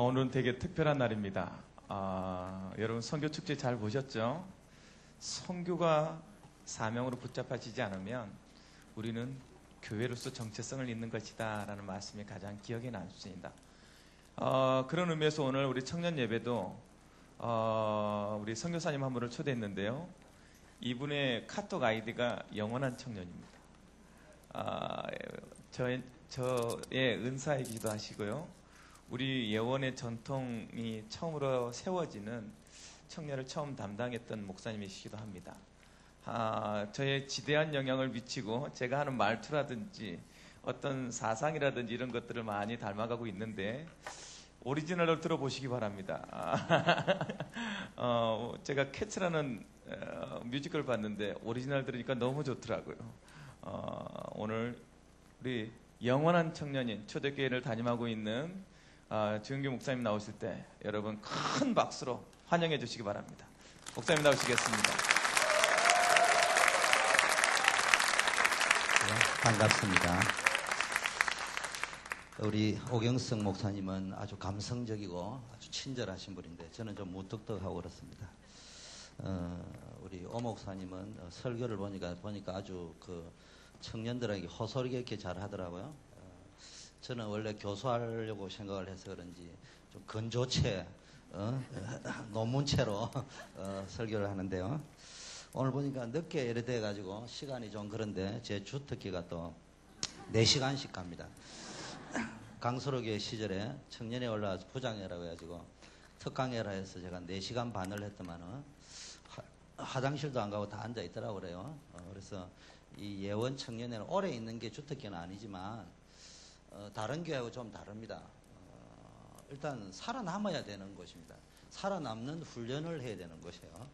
오늘은 되게 특별한 날입니다. 여러분 선교 축제 잘 보셨죠? 선교가 사명으로 붙잡아지지 않으면 우리는 교회로서 정체성을 잃는 것이다 라는 말씀이 가장 기억에 남습니다. 그런 의미에서 오늘 우리 청년 예배도 우리 선교사님 한 분을 초대했는데요. 이분의 카톡 아이디가 영원한 청년입니다. 저의 은사이기도 하시고요. 우리 예원의 전통이 처음으로 세워지는 청년을 처음 담당했던 목사님이시기도 합니다. 저의 지대한 영향을 미치고 제가 하는 말투라든지 어떤 사상이라든지 이런 것들을 많이 닮아가고 있는데 오리지널을 들어보시기 바랍니다. 제가 캐츠라는 뮤지컬을 봤는데 오리지널 들으니까 너무 좋더라고요. 오늘 우리 영원한 청년인 초대교회를 담임하고 있는 주은규 목사님 나오실 때 여러분 큰 박수로 환영해 주시기 바랍니다. 목사님 나오시겠습니다. 네, 반갑습니다. 우리 오경석 목사님은 아주 감성적이고 아주 친절하신 분인데 저는 좀 무뚝뚝하고 그렇습니다. 우리 오 목사님은 설교를 보니까 아주 그 청년들에게 호소력 있게 잘 하더라고요. 저는 원래 교수하려고 생각을 해서 그런지 좀 건조체, 논문체로 설교를 하는데요. 오늘 보니까 늦게 이래 돼가지고 시간이 좀 그런데 제 주특기가 또 4시간씩 갑니다. 강서로교회 시절에 청년에 올라와서 부장회라고 해가지고 특강회라 해서 제가 4시간 반을 했더만은 화장실도 안 가고 다 앉아 있더라고 그래요. 그래서 이 예원 청년회는 오래 있는 게 주특기는 아니지만 다른 교회하고 좀 다릅니다. 일단 살아남아야 되는 것입니다. 살아남는 훈련을 해야 되는 것이에요.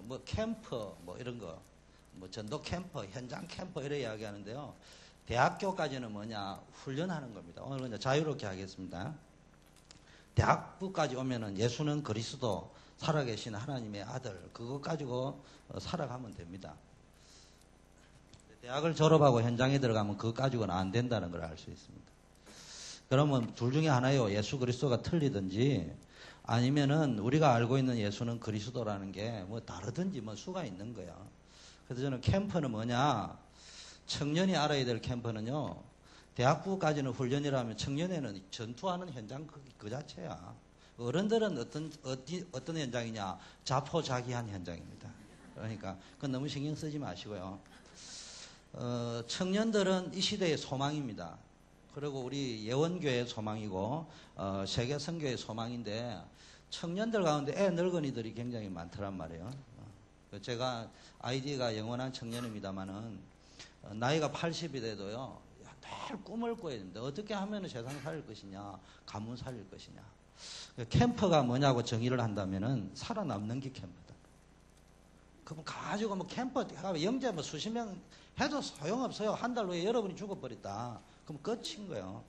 뭐 캠프 뭐 이런 거, 뭐 전도 캠프, 현장 캠프 이래 이야기하는데요. 대학교까지는 뭐냐 훈련하는 겁니다. 오늘 그냥 자유롭게 하겠습니다. 대학부까지 오면은 예수는 그리스도 살아계신 하나님의 아들 그것 가지고 살아가면 됩니다. 대학을 졸업하고 현장에 들어가면 그것 가지고는 안 된다는 걸 알 수 있습니다. 그러면 둘 중에 하나요. 예수 그리스도가 틀리든지 아니면은 우리가 알고 있는 예수는 그리스도라는 게 뭐 다르든지 뭐 수가 있는 거야. 그래서 저는 캠프는 뭐냐 청년이 알아야 될 캠프는요. 대학부까지는 훈련이라면 청년에는 전투하는 현장 그 자체야. 어른들은 어떤 현장이냐 자포자기한 현장입니다. 그러니까 그건 너무 신경 쓰지 마시고요. 청년들은 이 시대의 소망입니다. 그리고 우리 예원교회의 소망이고 세계 선교의 소망인데 청년들 가운데 애 늙은이들이 굉장히 많더란 말이에요. 제가 아이디가 영원한 청년입니다만은 나이가 80이 돼도요 늘 꿈을 꿔야 됩니다. 어떻게 하면 세상 살릴 것이냐 가문 살릴 것이냐. 캠프가 뭐냐고 정의를 한다면은 살아남는 게 캠프다. 그럼 가지고 뭐 캠프 영재 뭐 수십 명 해도 소용없어요. 한 달 후에 여러분이 죽어버렸다. 그럼 끝인 거예요.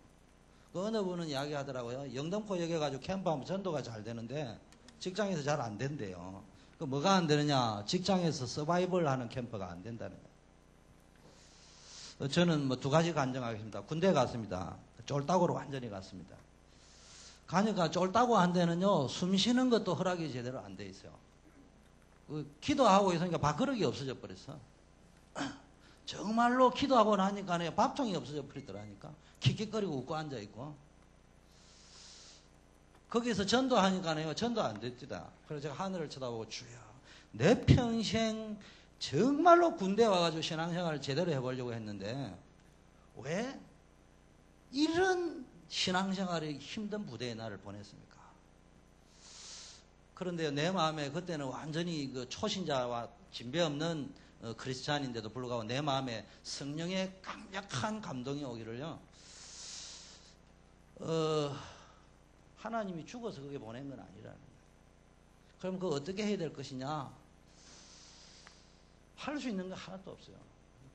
그 어느 분은 이야기 하더라고요. 영등포역에 가지고 캠프하면 전도가 잘 되는데 직장에서 잘 안 된대요. 그 뭐가 안 되느냐? 직장에서 서바이벌 하는 캠프가 안 된다는 거예요. 저는 뭐 2가지 간증하겠습니다. 군대 갔습니다. 쫄따구로 완전히 갔습니다. 가니까 쫄따구 한 데는요 숨 쉬는 것도 허락이 제대로 안 돼 있어요. 기도하고 있으니까 밥그릇이 없어져 버렸어. 정말로 기도하고 나니까 밥통이 없어져 버리더라니까. 킥킥거리고 웃고 앉아있고. 거기서 전도하니까요 전도 안 됐지다. 그래서 제가 하늘을 쳐다보고 주여 내 평생 정말로 군대 와가지고 신앙생활을 제대로 해보려고 했는데 왜 이런 신앙생활이 힘든 부대에 나를 보냈습니까? 그런데 내 마음에 그때는 완전히 그 초신자와 진배 없는 크리스찬인데도 불구하고 내 마음에 성령의 강력한 감동이 오기를요. 하나님이 죽어서 그게 보낸 건 아니라는 거예요. 그럼 그거 어떻게 해야 될 것이냐? 할 수 있는 거 하나도 없어요.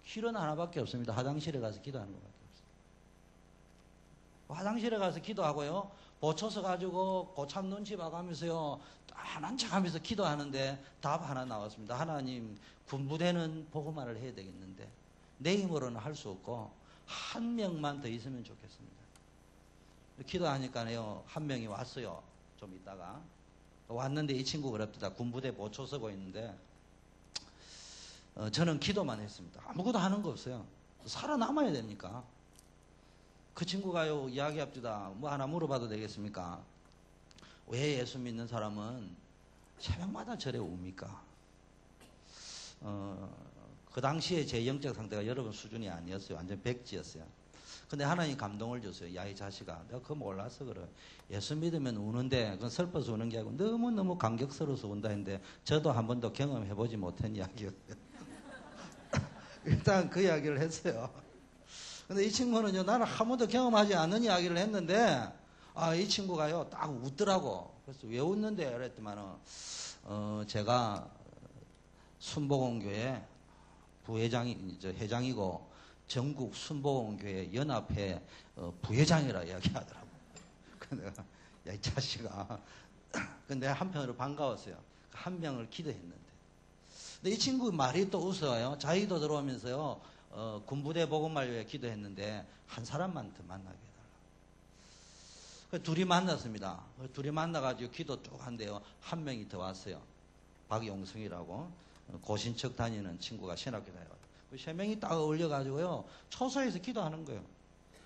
길은 하나밖에 없습니다. 화장실에 가서 기도하는 것밖에 없어요. 화장실에 가서 기도하고요. 보초서 가지고 고참 눈치 봐가면서요. 한한 척 하면서 기도하는데 답 하나 나왔습니다. 하나님 군부대는 복음화를 해야 되겠는데 내 힘으로는 할 수 없고 한 명만 더 있으면 좋겠습니다. 기도하니까요, 한 명이 왔어요. 좀 있다가. 왔는데 이 친구가 그럽니다. 군부대 보초 서고 있는데, 저는 기도만 했습니다. 아무것도 하는 거 없어요. 살아남아야 되니까. 그 친구가요, 이야기합니다. 뭐 하나 물어봐도 되겠습니까? 왜 예수 믿는 사람은 새벽마다 절에 옵니까? 그 당시에 제 영적 상태가 여러분 수준이 아니었어요. 완전 백지였어요. 근데 하나님 감동을 줬어요. 야, 이 자식아, 내가 그거 몰라서 그래. 예수 믿으면 우는데, 그건 슬퍼서 우는 게 아니고 너무너무 감격스러워서 운다 했는데, 저도 한 번도 경험해보지 못한 이야기였어요. 일단 그 이야기를 했어요. 근데 이 친구는요, 나는 한 번도 경험하지 않는 이야기를 했는데, 이 친구가요, 딱 웃더라고. 그래서 왜 웃는데? 그랬더만은, 제가 순복음교회 회장이고, 전국 순복음교회 연합회 부회장이라 이야기하더라고. 근데 내가, 야, 이 자식아. 근데 한편으로 반가웠어요. 한 명을 기도했는데. 근데 이 친구 말이 또 웃어요. 자기도 들어오면서요, 군부대 복음만료에 기도했는데, 한 사람만 더 만나게 해달라. 둘이 만났습니다. 둘이 만나가지고 기도 쭉 한대요. 한 명이 더 왔어요. 박용성이라고. 고신척 다니는 친구가 신학교 다녀요. 세 명이 딱 어울려가지고요, 초소에서 기도하는 거예요.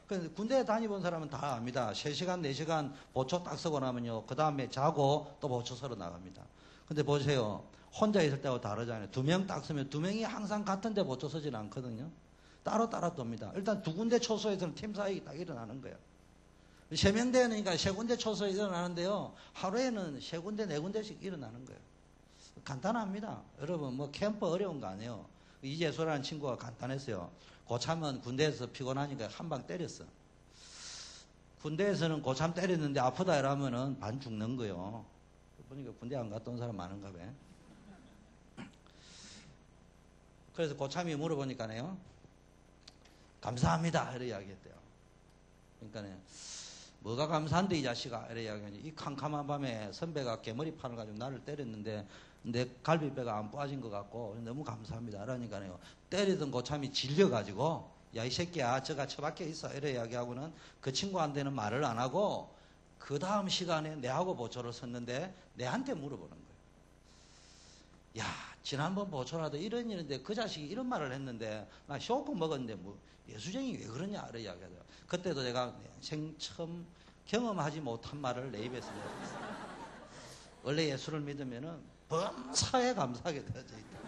그래서 군대 다녀본 사람은 다 압니다. 3시간, 4시간 보초 딱 서고 나면요, 그 다음에 자고 또 보초 서러 나갑니다. 근데 보세요. 혼자 있을 때하고 다르잖아요. 2명 딱 서면 2명이 항상 같은 데 보초 서진 않거든요. 따로따로 돕니다. 일단 2군데 초소에서는 팀 사역이 딱 일어나는 거예요. 3명 되니까 3군데 초소에 일어나는데요, 하루에는 3군데, 4군데씩 일어나는 거예요. 간단합니다. 여러분, 뭐 캠프 어려운 거 아니에요. 이재소라는 친구가 간단했어요. 고참은 군대에서 피곤하니까 한 방 때렸어. 군대에서는 고참 때렸는데 아프다 이러면은 반 죽는 거예요. 보니까 군대 안 갔다 온 사람 많은가 봐. 그래서 고참이 물어보니까요, 감사합니다 이렇게 이야기했대요. 그러니까 뭐가 감사한데 이 자식아 이렇게 이야기하니, 이 캄캄한 밤에 선배가 개머리판을 가지고 나를 때렸는데 내 갈비뼈가 안 빠진 것 같고 너무 감사합니다. 그러니까요, 때리던 고참이 질려가지고, 야, 이 새끼야, 저가 처박혀 있어 이래 이야기하고는 그 친구한테는 말을 안 하고, 그 다음 시간에 내하고 보초를 섰는데 내한테 물어보는 거예요. 야, 지난번 보초라도 이런 일인데 그 자식이 이런 말을 했는데 나 쇼크 먹었는데 뭐 예수쟁이 왜 그러냐 이래 이야기하더라고요. 그때도 내가 생 처음 경험하지 못한 말을 내 입에서 내었어요. 원래 예수를 믿으면은 범사에 감사하게 되어져 있다.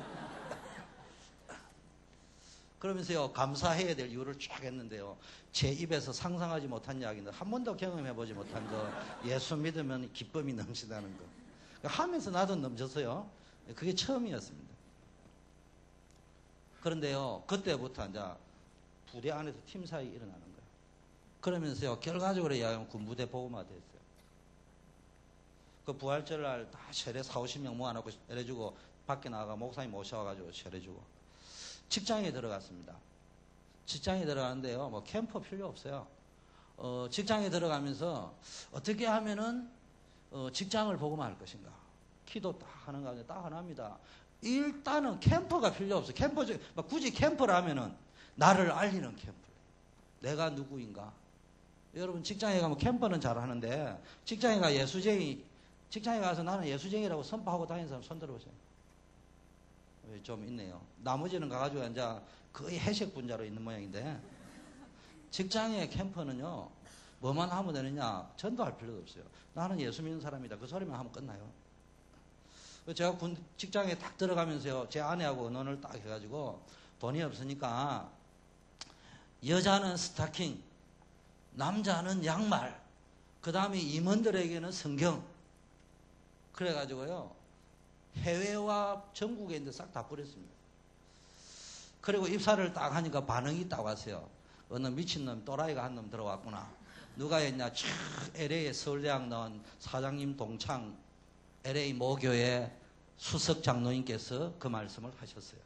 그러면서요, 감사해야 될 이유를 쫙 했는데요, 제 입에서 상상하지 못한 이야기인데, 한 번도 경험해보지 못한 거, 예수 믿으면 기쁨이 넘치다는 거. 하면서 나도 넘쳤어요. 그게 처음이었습니다. 그런데요, 그때부터 이제 부대 안에서 팀 사이 일어나는 거예요. 그러면서요, 결과적으로 이야기하면 군부대 복음화 됐어요. 그 부활절날 다 세례 40~50명 모아놓고 세례주고, 밖에 나가 목사님 모셔와가지고 세례주고, 직장에 들어갔습니다. 직장에 들어가는데요, 뭐 캠프 필요 없어요. 직장에 들어가면서 어떻게 하면은 직장을 복음화할 것인가, 기도 딱 하는 가운데 딱 하나입니다. 일단은 캠프가 필요 없어요. 굳이 캠프라면은 나를 알리는 캠프. 내가 누구인가. 여러분, 직장에 가면 캠프는 잘 하는데, 직장에 가서 나는 예수쟁이라고 선포하고 다니는 사람 손 들어보세요. 좀 있네요. 나머지는 가가지고 이제 거의 해식 분자로 있는 모양인데, 직장의 캠프는요, 뭐만 하면 되느냐, 전도할 필요도 없어요. 나는 예수 믿는 사람이다, 그 소리만 하면 끝나요. 제가 직장에 딱 들어가면서요, 제 아내하고 의논을 딱 해가지고, 돈이 없으니까 여자는 스타킹, 남자는 양말, 그 다음에 임원들에게는 성경. 그래가지고요, 해외와 전국에 있는데 싹 다 뿌렸습니다. 그리고 입사를 딱 하니까 반응이 딱 왔어요. 어느 미친놈, 또라이가 한 놈 들어왔구나. 누가 했냐, LA에 서울대학 나온 사장님 동창 LA 모교회 수석 장로님께서 그 말씀을 하셨어요.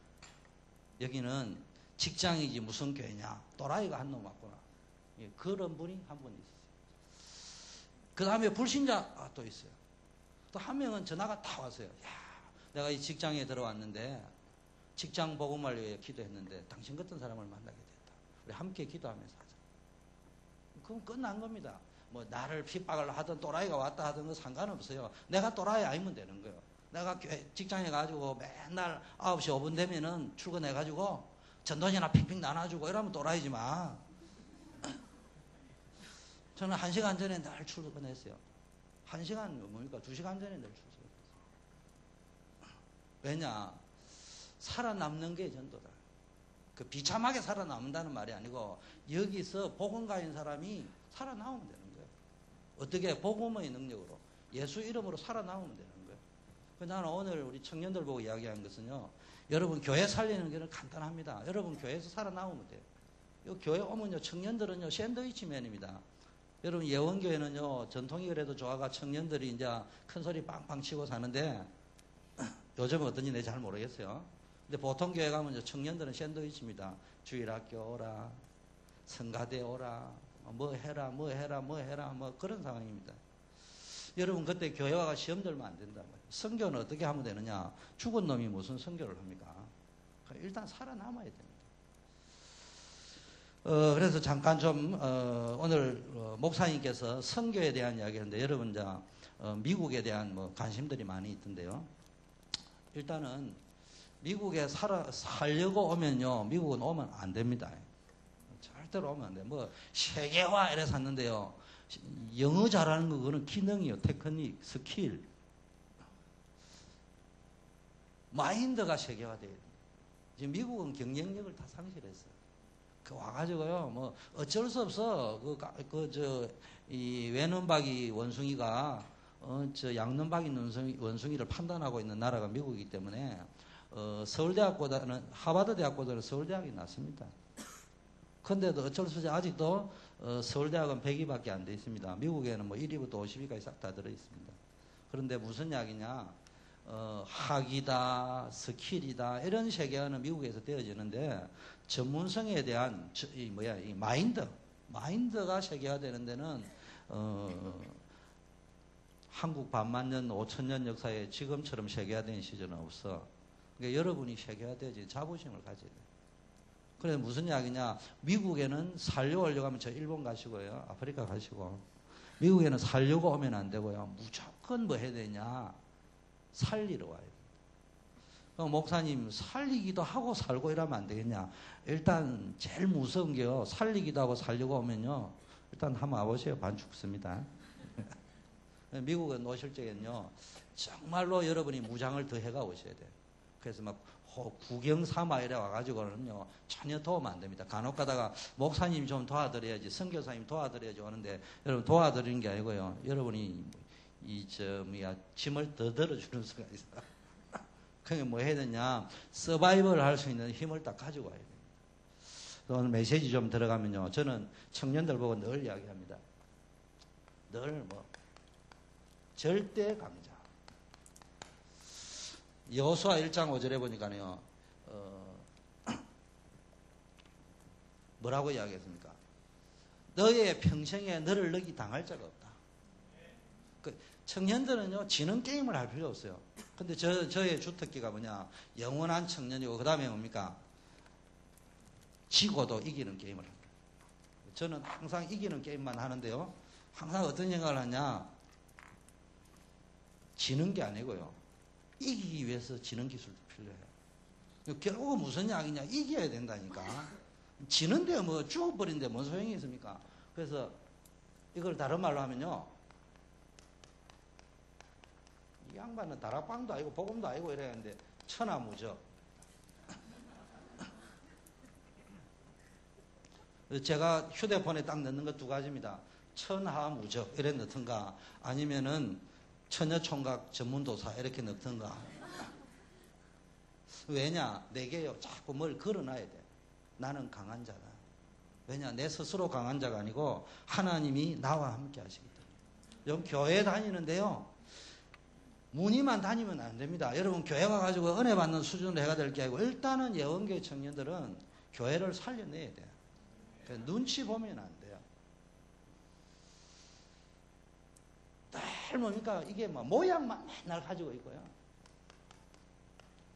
여기는 직장이지 무슨 교회냐, 또라이가 한 놈 왔구나. 그런 분이 한 분 있었어요. 그 다음에 불신자 또 있어요. 또 한 명은 전화가 다 왔어요. 야, 내가 이 직장에 들어왔는데 직장 복음을 위해 기도했는데 당신 같은 사람을 만나게 됐다. 우리 함께 기도하면서 하자. 그럼 끝난 겁니다. 뭐 나를 핍박을 하든 또라이가 왔다 하든 그 상관없어요. 내가 또라이 아니면 되는 거예요. 내가 직장에 가지고 맨날 9시 5분 되면은 출근해가지고 전돈이나 핑핑 나눠주고 이러면 또라이지 마. 저는 1시간 전에 늘 출근했어요. 1시간 뭡니까? 2시간 전에 늘 출근했어요. 왜냐? 살아남는 게 전도다. 그 비참하게 살아남는다는 말이 아니고 여기서 복음 가진 사람이 살아나오면 되는 거예요. 어떻게? 복음의 능력으로 예수 이름으로 살아나오면 되는 거예요. 나는 오늘 우리 청년들 보고 이야기한 것은요, 여러분 교회 살리는 길은 간단합니다. 여러분 교회에서 살아나오면 돼요. 요 교회 오면요, 청년들은요 샌드위치맨입니다. 여러분 예원교회는요 전통이 그래도 좋아가 청년들이 이제 큰 소리 빵빵 치고 사는데 요즘은 어떤지 내가 잘 모르겠어요. 근데 보통 교회 가면 청년들은 샌드위치입니다. 주일학교 오라, 성가대 오라, 뭐 해라 뭐 그런 상황입니다. 여러분 그때 교회 와가 시험 들면 안 된다 말이에요. 선교는 어떻게 하면 되느냐? 죽은 놈이 무슨 선교를 합니까? 일단 살아남아야 됩니다. 그래서 잠깐 좀 오늘 목사님께서 선교에 대한 이야기했는데 여러분 이제 미국에 대한 뭐 관심들이 많이 있던데요. 일단은 미국에 살려고 오면요, 미국은 오면 안 됩니다. 절대로 오면 안 돼요. 뭐 세계화 이래 샀는데요, 영어 잘하는 거 그거는 기능이요, 테크닉, 스킬. 마인드가 세계화돼요. 지금 미국은 경쟁력을 다 상실했어요. 그 와가지고요, 뭐 어쩔 수 없어. 이 외눈박이 원숭이가 저 양눈박이 원숭이를 판단하고 있는 나라가 미국이기 때문에 서울대학보다는 하버드 대학보다는 서울대학이 낫습니다. 그런데도 어쩔 수 없이 아직도 서울대학은 100위밖에 안 돼 있습니다. 미국에는 뭐 1위부터 50위까지 싹 다 들어 있습니다. 그런데 무슨 이야기냐? 학이다, 스킬이다 이런 세계화는 미국에서 되어지는데 전문성에 대한 이 마인드가 세계화되는 데는 한국 반만년 5천년 역사에 지금처럼 세계화된 시절은 없어. 그러니까 여러분이 세계화되어지 자부심을 가져야 돼요. 그래서 무슨 이야기냐? 미국에는 살려고 하려고 하면 저 일본 가시고요, 아프리카 가시고, 미국에는 살려고 오면 안 되고요, 무조건 뭐 해야 되냐? 살리러 와야 돼요. 목사님 살리기도 하고 살고 이러면 안 되겠냐? 일단 제일 무서운 게요, 살리기도 하고 살려고 오면요, 일단 한번 와보세요. 반 죽습니다. 미국에 오실 적에는요, 정말로 여러분이 무장을 더 해가 오셔야 돼요. 그래서 막 구경 삼아 이래 와가지고는요 전혀 도움 안 됩니다. 간혹 가다가 목사님 좀 도와드려야지, 선교사님 도와드려야지 오는데 여러분 도와드리는 게 아니고요, 여러분이 짐을 더 들어주는 수가 있어요. 그게 뭐 해야 되냐? 서바이벌 할 수 있는 힘을 딱 가지고 와야 됩니다. 오늘 메시지 좀 들어가면요, 저는 청년들 보고 늘 이야기합니다. 늘 뭐 절대 강자. 여호수아 1장 5절에 보니까요, 뭐라고 이야기했습니까? 너의 평생에 너를 너기 당할 자가 없다. 그 청년들은요, 지는 게임을 할 필요 없어요. 근데 저의 주특기가 뭐냐? 영원한 청년이고, 그 다음에 뭡니까? 지고도 이기는 게임을 합니다. 저는 항상 이기는 게임만 하는데요, 항상 어떤 생각을 하냐? 지는 게 아니고요, 이기기 위해서 지는 기술도 필요해요. 결국은 무슨 이야기냐? 이겨야 된다니까. 지는데 뭐 죽어버린데 뭔 소용이 있습니까? 그래서 이걸 다른 말로 하면요, 이 양반은 다락방도 아니고 복음도 아니고 이래야 하는데 천하무적. 제가 휴대폰에 딱 넣는 거 두 가지입니다. 천하무적 이래 넣든가, 아니면은 처녀총각 전문도사 이렇게 넣든가. 왜냐? 내게요 자꾸 뭘 걸어놔야 돼. 나는 강한 자다. 왜냐? 내 스스로 강한 자가 아니고 하나님이 나와 함께 하시기 때문에. 여러분 교회 다니는데요, 문의만 다니면 안 됩니다. 여러분 교회 가가지고 은혜 받는 수준으로 해가 될 게 아니고, 일단은 예원교회 청년들은 교회를 살려내야 돼요. 눈치 보면 안 돼요. 늘 뭡니까? 이게 뭐 모양만 맨날 가지고 있고요,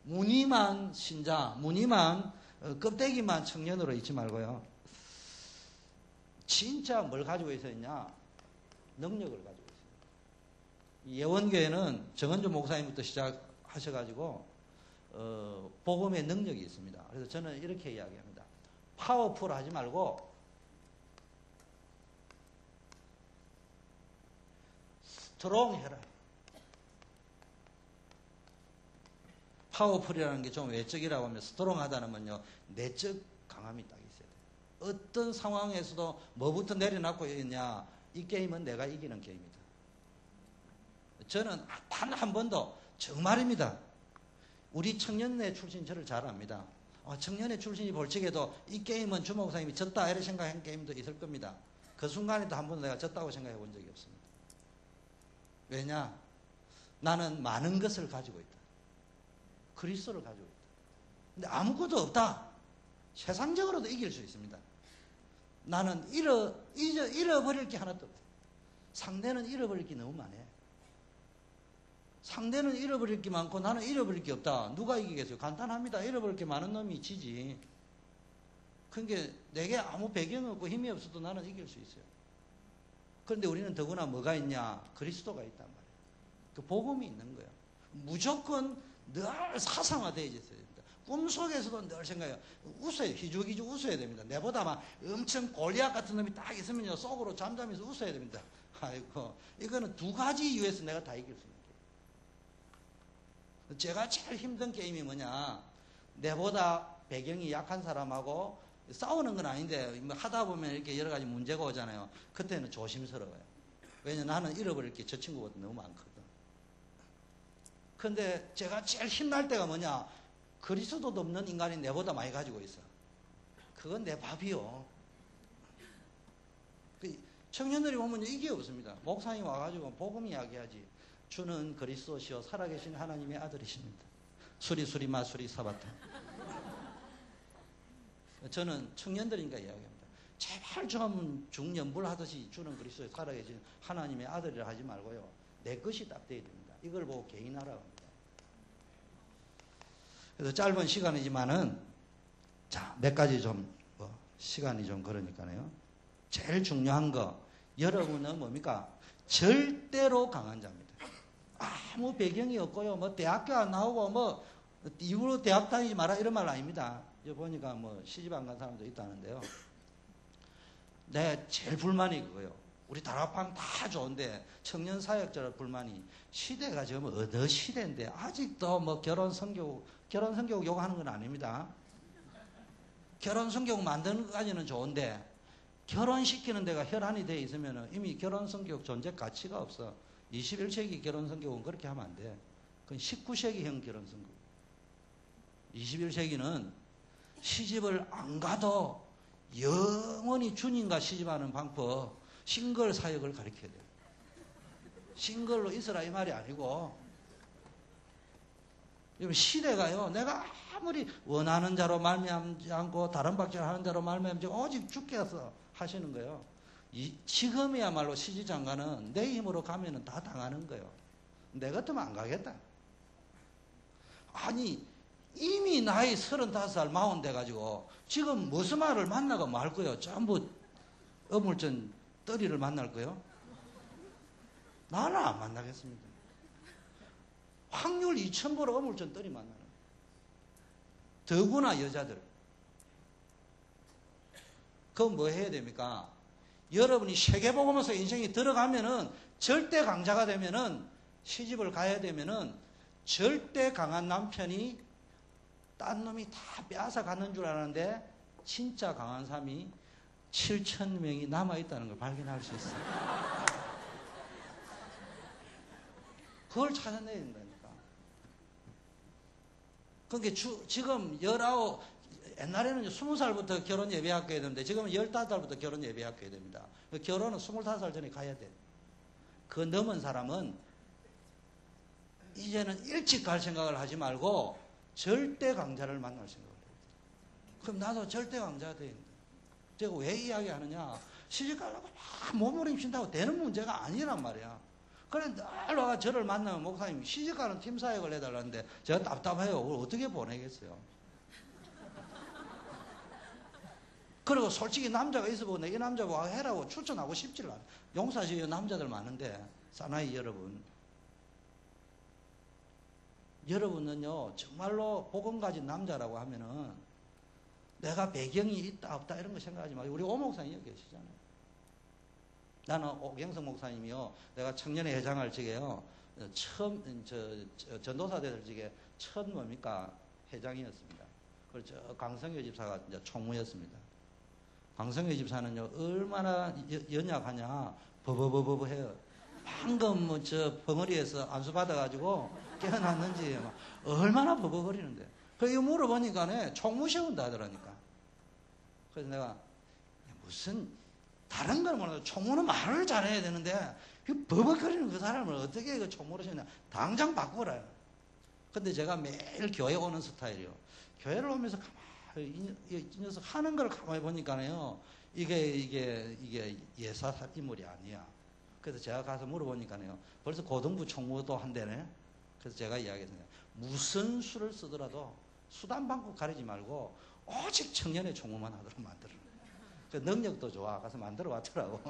무늬만 신자, 무늬만 껍데기만 청년으로 있지 말고요, 진짜 뭘 가지고 있어야 했냐? 능력을 가지고 있습니다. 예원교회는 정은주 목사님부터 시작하셔가지고 복음의 능력이 있습니다. 그래서 저는 이렇게 이야기합니다. 파워풀 하지 말고 스트롱 해라. 파워풀이라는 게 좀 외적이라고 하면 스트롱하다는 건요, 내적 강함이 딱 있어야 돼요. 어떤 상황에서도 뭐부터 내려놓고 있냐, 이 게임은 내가 이기는 게임이다. 저는 단 한 번도, 정말입니다. 우리 청년회 출신 저를 잘 압니다. 청년회 출신이 벌칙에도 이 게임은 주 목사님이 졌다 이렇게 생각한 게임도 있을 겁니다. 그 순간에도 한 번도 내가 졌다고 생각해 본 적이 없습니다. 왜냐? 나는 많은 것을 가지고 있다. 그리스도를 가지고 있다. 근데 아무것도 없다. 세상적으로도 이길 수 있습니다. 나는 잃어버릴 게 하나도 없다. 상대는 잃어버릴 게 너무 많아. 상대는 잃어버릴 게 많고 나는 잃어버릴 게 없다. 누가 이기겠어요? 간단합니다. 잃어버릴 게 많은 놈이 지지. 그러니까 내게 아무 배경이 없고 힘이 없어도 나는 이길 수 있어요. 그런데 우리는 더구나 뭐가 있냐? 그리스도가 있단 말이에요. 그 복음이 있는 거예요. 무조건 늘 사상화되어 있어야 됩니다. 꿈속에서도 늘 생각해요. 웃어요. 희죽희죽 웃어야 됩니다. 내보다 막 엄청 골리앗 같은 놈이 딱 있으면요, 속으로 잠잠해서 웃어야 됩니다. 아이고, 이거는 두 가지 이유에서 내가 다 이길 수 있는 거예요. 제가 제일 힘든 게임이 뭐냐? 내보다 배경이 약한 사람하고 싸우는 건 아닌데 하다 보면 이렇게 여러 가지 문제가 오잖아요. 그때는 조심스러워요. 왜냐면 나는 잃어버릴 게 저 친구보다 너무 많거든. 근데 제가 제일 힘날 때가 뭐냐? 그리스도도 없는 인간이 내보다 많이 가지고 있어. 그건 내 밥이요. 청년들이 보면 이게 없습니다. 목사님 와가지고 복음 이야기하지. 주는 그리스도시요 살아계신 하나님의 아들이십니다. 수리 마수리 사바타. 저는 청년들이니까 이야기합니다. 제발 좀 중연불하듯이 주는 그리스도에 살아계신 하나님의 아들이라 하지 말고요. 내 것이 딱 돼야 됩니다. 이걸 보고 개인하라고 합니다. 그래서 짧은 시간이지만은 자, 몇 가지 좀 시간이 좀 그러니까요. 제일 중요한 거, 여러분은 뭡니까? 절대로 강한 자입니다. 아무 배경이 없고요. 뭐 대학교 안 나오고 뭐 이후로 대학 다니지 마라 이런 말 아닙니다. 여기 보니까 뭐 시집 안 간 사람도 있다는데요. 내 제일 불만이 그거예요. 우리 다락방 다 좋은데 청년 사역자 불만이 시대가 지금 어느 시대인데 아직도 뭐 결혼 성교육 요구하는 건 아닙니다. 결혼 성교육 만드는 것까지는 좋은데 결혼시키는 데가 혈안이 돼 있으면 이미 결혼 성교육 존재 가치가 없어. 21세기 결혼 성교육은 그렇게 하면 안 돼. 그건 19세기형 결혼 성교육. 21세기는 시집을 안 가도 영원히 주님과 시집하는 방법, 싱글 사역을 가르쳐야 돼요. 싱글로 있어라 이 말이 아니고, 시대가요, 내가 아무리 원하는 자로 말미암지 않고 다른 박자를 하는 자로 말미암지 오직 주께서 하시는 거예요. 지금이야말로 시집장가는 내 힘으로 가면은 다 당하는 거예요. 내 같으면 안 가겠다. 아니, 이미 나이 35살, 40 돼가지고 지금 무슨 말을 만나고 말 거예요? 전부 어물전 떠리를 만날 거예요? 나는 안 만나겠습니다. 확률 2000% 어물전 떠리 만나는 거예요. 더구나 여자들. 그건 뭐 해야 됩니까? 여러분이 세계복음에서 인생이 들어가면은 절대 강자가 되면은 시집을 가야 되면은 절대 강한 남편이 딴 놈이 다 빼앗아 가는 줄 아는데 진짜 강한 사람이 7,000명이 남아있다는 걸 발견할 수 있어요. 그걸 찾아내야 된다니까. 그러니까 지금 19, 옛날에는 20살부터 결혼 예배학교에 되는데 지금은 15살부터 결혼 예배학교에 됩니다. 결혼은 25살 전에 가야 돼. 그 넘은 사람은 이제는 일찍 갈 생각을 하지 말고 절대 강자를 만날 생각을 해요. 그럼 나도 절대 강자가 돼야 된다. 제가 왜 이야기하느냐? 시집 가려고 막 몸부림친다고 되는 문제가 아니란 말이야. 그래 늘 와가 저를 만나면 목사님 시집 가는 팀 사역을 해달라는데 제가 답답해요. 그걸 어떻게 보내겠어요? 그리고 솔직히 남자가 있어보고 내 이 남자고 해라고 추천하고 싶지를 않아. 용사시에 남자들 많은데, 사나이 여러분. 여러분은요, 정말로 복음 가진 남자라고 하면은 내가 배경이 있다, 없다 이런 거 생각하지 말고, 우리 오 목사님 여기 계시잖아요. 나는 오경성 목사님이요, 내가 청년회 회장할 적에요, 처음, 전도사 될 적에 첫 뭡니까? 회장이었습니다. 그리고 저 강성효 집사가 이제 총무였습니다. 강성효 집사는요, 얼마나 연약하냐, 버버버버 해요. 방금 뭐 저 벙어리에서 안수 받아가지고 깨어났는지 막 얼마나 버벅거리는데. 그래서 물어보니까 총무 세운다 하더라니까. 그래서 내가 무슨 다른 건 몰라도 총무는 말을 잘해야 되는데 그 버벅거리는 그 사람을 어떻게 그 총무로 세우냐. 당장 바꾸라. 근데 제가 매일 교회 오는 스타일이요. 교회를 오면서 가만히 이 녀석 하는 걸 가만히 보니까요, 이게 예사사 인물이 아니야. 그래서 제가 가서 물어보니까요, 벌써 고등부 총무도 한대네. 그래서 제가 이야기했어요. 무슨 수를 쓰더라도 수단 방법 가리지 말고 오직 청년의 총무만 하도록 만들어. 그 능력도 좋아. 가서 만들어 왔더라고.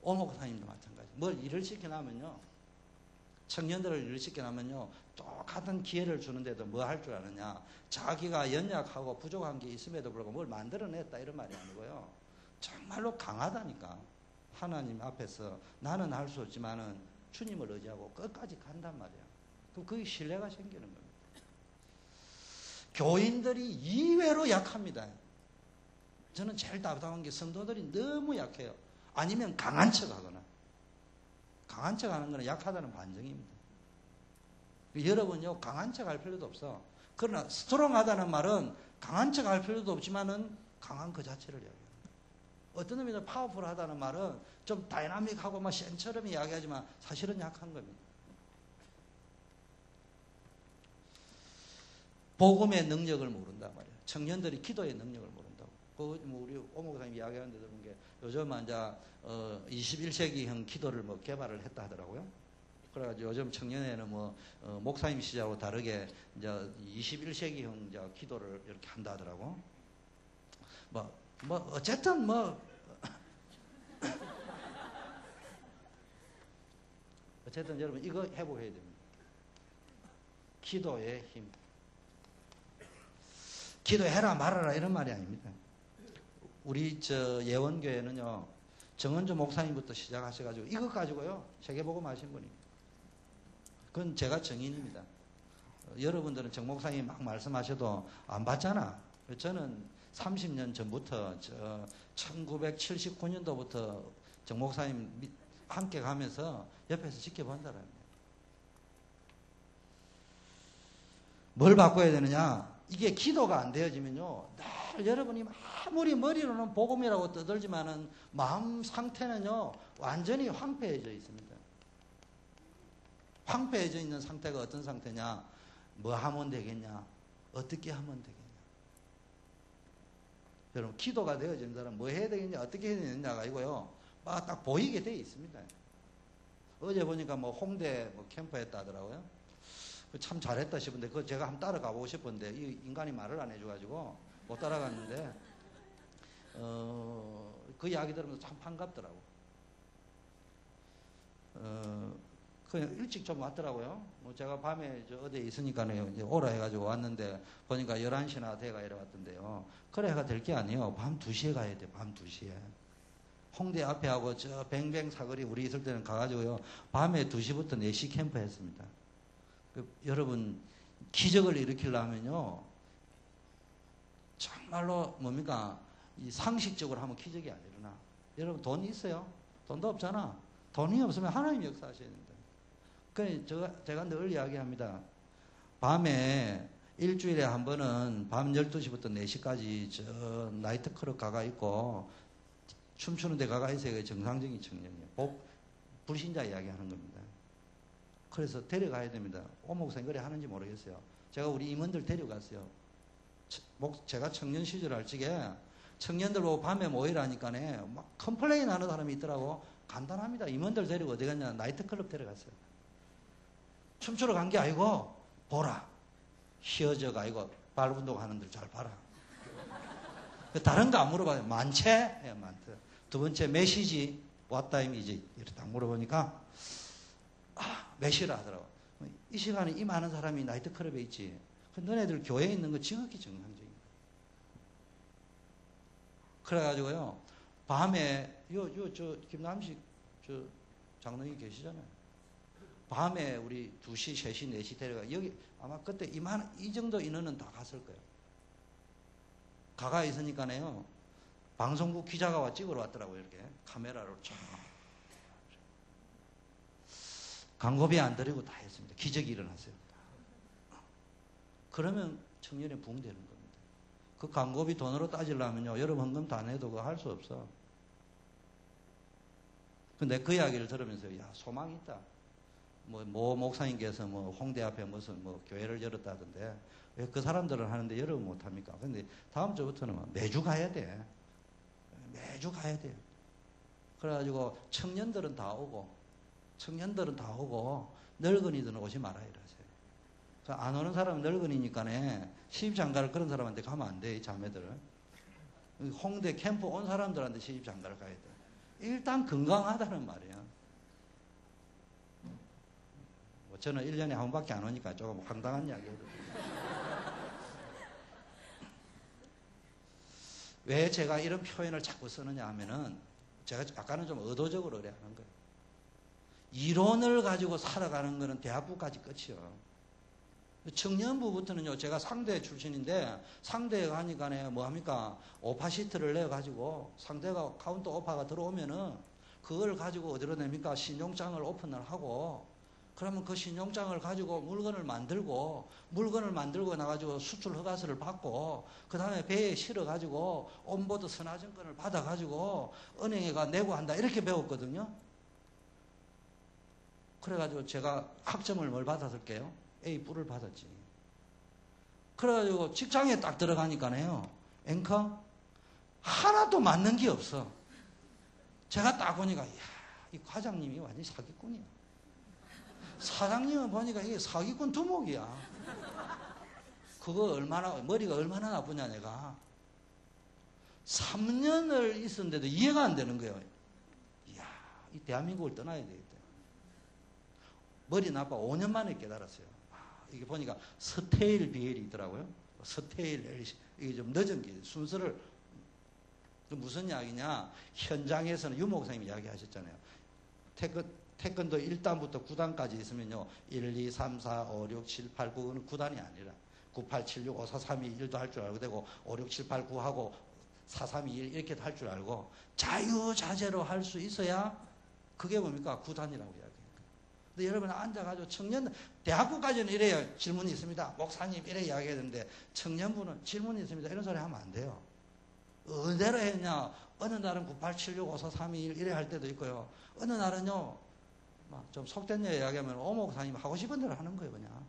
오 목사님도 마찬가지. 뭘 일을 시켜놓으면요, 청년들을 일을 시켜놓으면요, 똑같은 기회를 주는데도 뭐 할 줄 아느냐. 자기가 연약하고 부족한 게 있음에도 불구하고 뭘 만들어냈다 이런 말이 아니고요. 정말로 강하다니까. 하나님 앞에서 나는 할 수 없지만은 주님을 의지하고 끝까지 간단 말이야. 그럼 그게 신뢰가 생기는 겁니다. 교인들이 이외로 약합니다. 저는 제일 답답한 게 성도들이 너무 약해요. 아니면 강한 척 하거나. 강한 척 하는 거는 약하다는 반증입니다. 여러분요, 강한 척 할 필요도 없어. 그러나 스트롱하다는 말은 강한 척 할 필요도 없지만은 강한 그 자체를 이야기해요. 어떤 의미는 파워풀하다는 말은 좀 다이나믹하고 막 센처럼 이야기하지만 사실은 약한 겁니다. 복음의 능력을 모른단 말이에요. 청년들이 기도의 능력을 모른다고. 뭐 우리 오 목사님 이야기하는 데 들은 게 요즘 이제 21세기형 기도를 뭐 개발을 했다 하더라고요. 그래가지고 요즘 청년회는 뭐 목사님 시절하고 다르게 이제 21세기형 이제 기도를 이렇게 한다 하더라고. 어쨌든 어쨌든 여러분 이거 해보셔야 됩니다. 기도의 힘. 기도해라 말아라 이런 말이 아닙니다. 우리 예원교회는요, 정은주 목사님부터 시작하셔가지고 이것 가지고요 세계복음 하신 분입니다. 그건 제가 증인입니다. 여러분들은 정 목사님 막 말씀하셔도 안 받잖아. 저는 30년 전부터 1979년도부터 정 목사님 함께 가면서 옆에서 지켜본다라는 거예요. 뭘 바꿔야 되느냐? 이게 기도가 안 되어지면요, 늘 여러분이 아무리 머리로는 복음이라고 떠들지만은 마음 상태는요 완전히 황폐해져 있습니다. 황폐해져 있는 상태가 어떤 상태냐? 뭐 하면 되겠냐? 어떻게 하면 되겠냐? 여러분, 기도가 되어지는 사람 뭐 해야 되겠냐? 어떻게 해야 되느냐가 아니고요, 막 딱 보이게 되어 있습니다. 어제 보니까 뭐 홍대 뭐 캠프 했다 하더라고요. 참 잘했다 싶은데 그거 제가 한번 따라가 보고 싶은데 이 인간이 말을 안 해줘가지고 못 따라갔는데 그 이야기 들으면서 참 반갑더라고. 그냥 일찍 좀 왔더라고요. 뭐 제가 밤에 어디에 있으니까요, 이제 오라 해가지고 왔는데 보니까 11시나 돼가 이래 왔던데요. 그래가 될 게 아니에요. 밤 2시에 가야 돼. 밤 2시에. 홍대 앞에 하고 저 뱅뱅 사거리 우리 있을 때는 가가지고요, 밤에 2시부터 4시 캠프 했습니다. 여러분, 기적을 일으키려면요, 정말로 뭡니까? 이 상식적으로 하면 기적이 안 일어나. 여러분, 돈이 있어요? 돈도 없잖아. 돈이 없으면 하나님 역사하셔야 된다. 그래서 제가 늘 이야기합니다. 밤에 일주일에 한 번은 밤 12시부터 4시까지 저 나이트 클럽 가가 있고 춤추는 데 가가 있어야 정상적인 청년이에요. 불신자 이야기하는 겁니다. 그래서 데려가야 됩니다. 오 목사님 그래 하는지 모르겠어요. 제가 우리 임원들 데려갔어요. 제가 청년 시절 할 적에 청년들 보고 밤에 모이라니까네 막 컴플레인 하는 사람이 있더라고. 간단합니다. 임원들 데리고 어디 갔냐? 나이트클럽 데려갔어요. 춤추러 간 게 아니고 보라. 희어져가 아니고 발운동 하는 들 잘 봐라. 다른 거 안 물어봐요. 많채? 예, 많대. 두 번째 메시지, what time이지? 이렇게 딱 물어보니까 몇 시라 하더라고. 이 시간에 이 많은 사람이 나이트클럽에 있지. 너네들 교회에 있는 거 지극히 정상적인 거야. 그래가지고요, 밤에, 김남식, 장로님 계시잖아요. 밤에 우리 2시, 3시, 4시 데려가. 여기 아마 그때 이 정도 인원은 다 갔을 거예요. 가가 있으니까요, 방송국 기자가 와 찍으러 왔더라고요, 이렇게. 카메라로 쫙. 광고비 안 드리고 다 했습니다. 기적이 일어났어요. 그러면 청년이 부흥되는 겁니다. 그 광고비 돈으로 따지려면요, 여러분 헌금 다 내도 그거 할 수 없어. 근데 그 이야기를 들으면서, 야, 소망이 있다. 모 목사님께서 홍대 앞에 무슨 교회를 열었다던데, 왜 그 사람들은 하는데 여러분 못합니까? 근데 다음 주부터는 매주 가야 돼. 매주 가야 돼요. 그래가지고 청년들은 다 오고, 늙은이들은 오지 말아야 이러세요. 안 오는 사람은 늙은이니까네, 시집장가를 그런 사람한테 가면 안 돼, 이 자매들은. 홍대 캠프 온 사람들한테 시집장가를 가야 돼. 일단 건강하다는 말이야. 저는 1년에 한 번밖에 안 오니까 조금 황당한 이야기거든요. 왜 제가 이런 표현을 자꾸 쓰느냐 하면은, 제가 아까는 좀 의도적으로 그래 하는 거예요. 이론을 가지고 살아가는 거는 대학부까지 끝이요. 청년부부터는요, 제가 상대 출신인데, 상대에 가니까 뭐합니까? 오파시트를 내가지고, 상대가 카운터 오파가 들어오면은, 그걸 가지고 어디로 냅니까? 신용장을 오픈을 하고, 그러면 그 신용장을 가지고 물건을 만들고 나가지고 수출 허가서를 받고, 그 다음에 배에 실어가지고 온보드 선화증권을 받아가지고 은행에 가 내고 한다. 이렇게 배웠거든요. 그래가지고 제가 학점을 뭘 받았을게요? A+를 받았지. 그래가지고 직장에 딱 들어가니까요, 앵커? 하나도 맞는 게 없어. 제가 딱 보니까, 이야, 이 과장님이 완전히 사기꾼이야. 사장님은 보니까 이게 사기꾼 두목이야. 그거 머리가 얼마나 나쁘냐, 내가. 3년을 있었는데도 이해가 안 되는 거예요. 이야, 이 대한민국을 떠나야 되겠다. 머리 나빠 5년 만에 깨달았어요. 이게 보니까 서태일 비엘이 있더라고요. 서태일, 이게 좀 늦은 게 순서를. 무슨 이야기냐? 현장에서는 유 목사님이 이야기하셨잖아요. 태권도 1단부터 9단까지 있으면요, 1, 2, 3, 4, 5, 6, 7, 8, 9는 9단이 아니라 9, 8, 7, 6, 5, 4, 3, 2, 1도 할 줄 알고 되고, 5, 6, 7, 8, 9하고 4, 3, 2, 1 이렇게도 할 줄 알고, 자유자재로 할 수 있어야 그게 뭡니까? 9단이라고 이야기해요. 근데 여러분 앉아가지고 청년, 대학부까지는 이래요. 질문이 있습니다. 목사님 이래 이야기해야 되는데, 청년부는 질문이 있습니다. 이런 소리 하면 안 돼요. 어디로 했냐? 어느 날은 9, 8, 7, 6, 5, 4, 3, 2, 1 이래 할 때도 있고요. 어느 날은요, 좀 속된 이야기하면 오 목사님 하고 싶은 대로 하는 거예요, 그냥.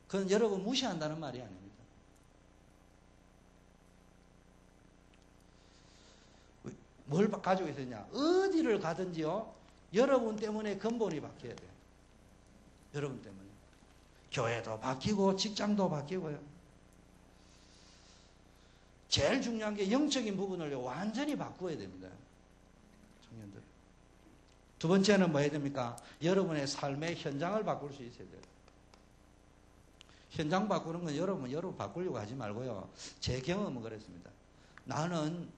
그건 여러분 무시한다는 말이 아닙니다. 뭘 가지고 있었냐? 어디를 가든지요, 여러분 때문에 근본이 바뀌어야 돼요. 여러분 때문에. 교회도 바뀌고 직장도 바뀌고요. 제일 중요한 게 영적인 부분을 완전히 바꾸어야 됩니다. 청년들. 두 번째는 뭐 해야 됩니까? 여러분의 삶의 현장을 바꿀 수 있어야 돼요. 현장 바꾸는 건 여러분 바꾸려고 하지 말고요. 제 경험은 그랬습니다. 나는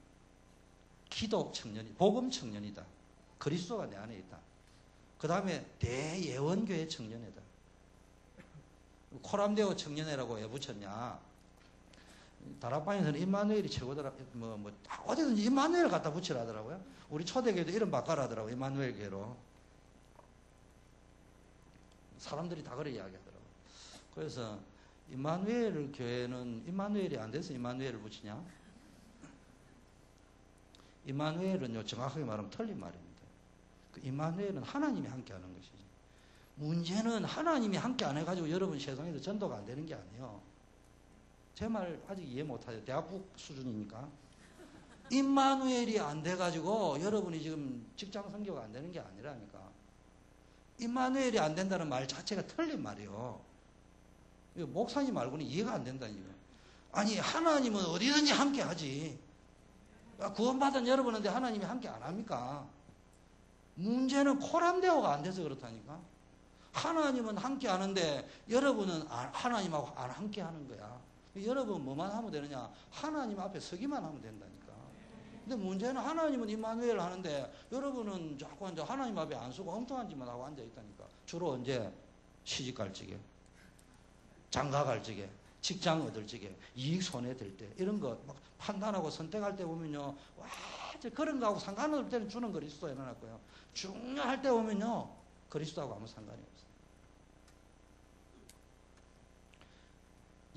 기독 청년이, 복음 청년이다. 그리스도가 내 안에 있다. 그 다음에 대예원교회 청년회다. 코람데오 청년회라고 왜 붙였냐? 다락방에서는 임마누엘이 최고더라. 어디든지 임마누엘 갖다 붙이라더라고요. 우리 초대교회도 이름 바꿔라더라고요. 임마누엘 교회로. 사람들이 다 그래 이야기하더라고요. 그래서 임마누엘 교회는 임마누엘이 안 돼서 임마누엘을 붙이냐? 임마누엘은요, 정확하게 말하면 틀린 말입니다. 그 임마누엘은 하나님이 함께 하는 것이지. 문제는 하나님이 함께 안 해가지고 여러분 세상에서 전도가 안 되는 게 아니에요. 제 말 아직 이해 못하죠. 대학부 수준이니까. 임마누엘이 안 돼가지고 여러분이 지금 직장 선교가 안 되는 게 아니라니까. 임마누엘이 안 된다는 말 자체가 틀린 말이에요. 목사님 말고는 이해가 안 된다니까. 아니, 하나님은 어디든지 함께 하지. 구원받은 여러분인데 하나님이 함께 안 합니까? 문제는 코람데오가 안 돼서 그렇다니까. 하나님은 함께 하는데 여러분은 하나님하고 안 함께 하는 거야. 여러분 뭐만 하면 되느냐? 하나님 앞에 서기만 하면 된다니까. 근데 문제는 하나님은 임마누엘 하는데 여러분은 자꾸 앉아 하나님 앞에 안 서고 엉뚱한 짓만 하고 앉아 있다니까. 주로 언제? 시집 갈 적에, 장가 갈 적에, 직장 얻을 적에, 이익 손해 들 때, 이런 거 막 판단하고 선택할 때 보면요, 와, 그런 거하고 상관없을 때는 주는 그리스도 해놔놨고요. 중요할 때 보면요, 그리스도하고 아무 상관이 없어요.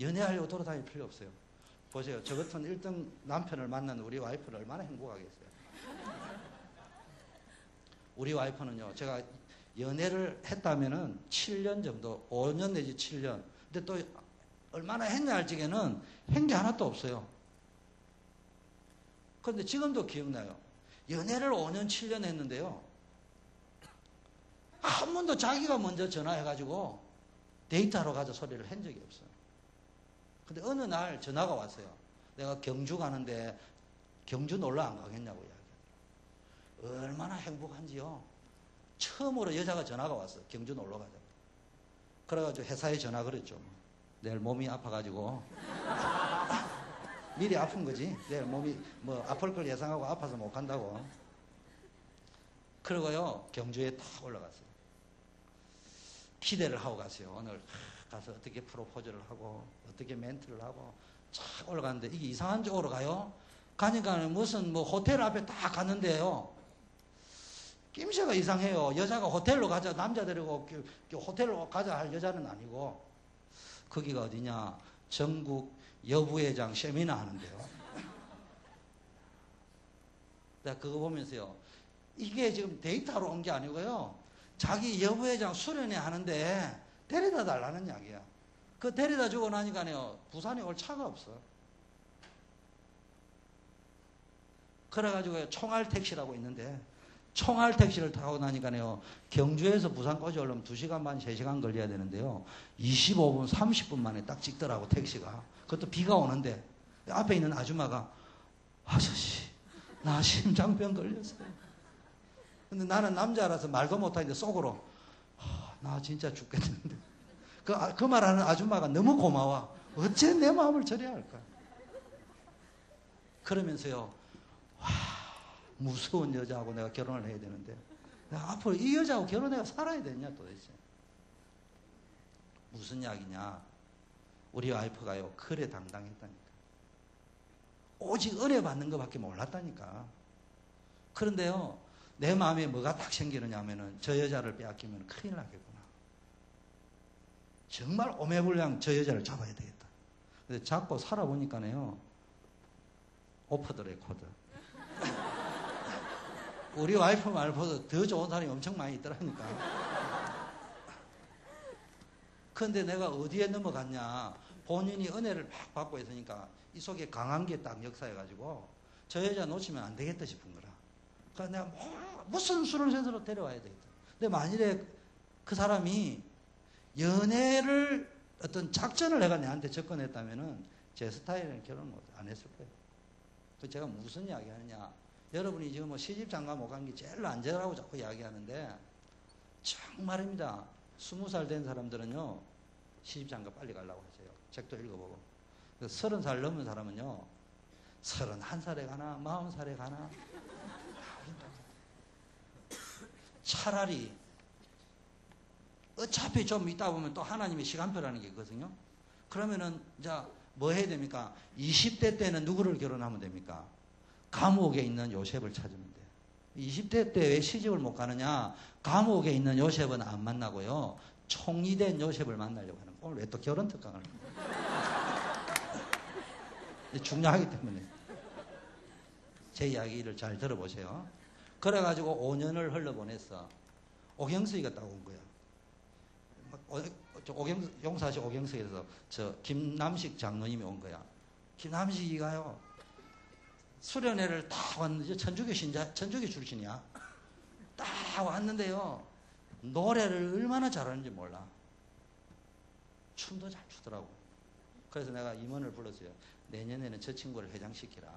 연애하려고 돌아다닐 필요 없어요. 보세요. 저 같은 1등 남편을 만난 우리 와이프는 얼마나 행복하겠어요. 우리 와이프는요, 제가 연애를 했다면은 7년 정도, 5년 내지 7년. 근데 또 얼마나 했냐 할 적에는 한 게 하나도 없어요. 그런데 지금도 기억나요. 연애를 5년, 7년 했는데요. 한 번도 자기가 먼저 전화해가지고 데이트하러 가자 소리를 한 적이 없어요. 근데 어느 날 전화가 왔어요. 내가 경주 가는데 경주 놀러 안 가겠냐고 이야기해요. 얼마나 행복한지요. 처음으로 여자가 전화가 왔어요. 경주 놀러 가자고. 그래가지고 회사에 전화 걸었죠. 내일 몸이 아파가지고 미리 아픈 거지. 내일 몸이 뭐 아플 걸 예상하고 아파서 못 간다고. 그러고요 경주에 탁 올라갔어요. 기대를 하고 갔어요. 오늘 가서 어떻게 프로포즈를 하고 어떻게 멘트를 하고 쫙 올라갔는데 이게 이상한 쪽으로 가요. 가니까 무슨 뭐 호텔 앞에 딱 갔는데요. 낌새가 이상해요. 여자가 호텔로 가자, 남자 데리고 호텔로 가자 할 여자는 아니고, 거기가 어디냐? 전국 여부회장 세미나 하는데요. 내가 그거 보면서요, 이게 지금 데이트하러 온 게 아니고요, 자기 여부회장 수련회 하는데 데려다 달라는 이야기야. 그 데려다 주고 나니까요, 부산에 올 차가 없어. 그래가지고 총알 택시라고 있는데, 총알 택시를 타고 나니까요, 경주에서 부산까지 오려면 2시간 반, 3시간 걸려야 되는데요, 25분, 30분 만에 딱 찍더라고, 택시가. 그것도 비가 오는데, 앞에 있는 아줌마가, 아저씨, 나 심장병 걸렸어요. 근데 나는 남자라서 말도 못하는데 속으로, 나 진짜 죽겠는데. 그 말하는 아줌마가 너무 고마워. 어째 내 마음을 저래야 할까? 그러면서요, 무서운 여자하고 내가 결혼을 해야 되는데 내가 앞으로 이 여자하고 결혼해서 살아야 되냐 도대체. 무슨 이야기냐. 우리 와이프가요 그래 당당했다니까. 오직 은혜 받는 것밖에 몰랐다니까. 그런데요 내 마음에 뭐가 딱 생기느냐 하면은 저 여자를 빼앗기면 큰일 나겠구나. 정말 오매불량 저 여자를 잡아야 되겠다. 근데 잡고 살아보니까요 오프 더 레코드. 우리 와이프 말보다 더 좋은 사람이 엄청 많이 있더라니까. 그런데 내가 어디에 넘어갔냐. 본인이 은혜를 막 받고 있으니까 이 속에 강한 게 딱 역사해가지고 저 여자 놓치면 안 되겠다 싶은 거라. 그러니까 내가 무슨 수를 세서 데려와야 되겠다. 근데 만일에 그 사람이 연애를 어떤 작전을 내가 내한테 접근했다면은 제 스타일은 결혼 안 했을 거예요. 그 제가 무슨 이야기 하느냐. 여러분이 지금 뭐 시집 장가 못 간 게 제일 안전하고 자꾸 이야기하는데 정말입니다. 20살 된 사람들은요 시집 장가 빨리 가려고 하세요. 책도 읽어보고. 30살 넘은 사람은요 31살에 가나 40살에 가나. 차라리 어차피 좀 있다 보면 또 하나님의 시간표라는 게 있거든요. 그러면은 이제 뭐 해야 됩니까? 20대 때는 누구를 결혼하면 됩니까? 감옥에 있는 요셉을 찾으면 돼요. 20대 때 왜 시집을 못 가느냐? 감옥에 있는 요셉은 안 만나고요. 총리된 요셉을 만나려고 하는 거예요. 오늘 왜 또 결혼 특강을 중요하기 때문에. 제 이야기를 잘 들어보세요. 그래가지고 5년을 흘러보냈어. 오경석이가 딱 온 거야. 용사시 오경석에서 저 김남식 장로님이 온 거야. 김남식이가요. 수련회를 딱 왔는데 천주교 출신이야. 딱 왔는데요. 노래를 얼마나 잘하는지 몰라. 춤도 잘 추더라고. 그래서 내가 임원을 불렀어요. 내년에는 저 친구를 회장시키라.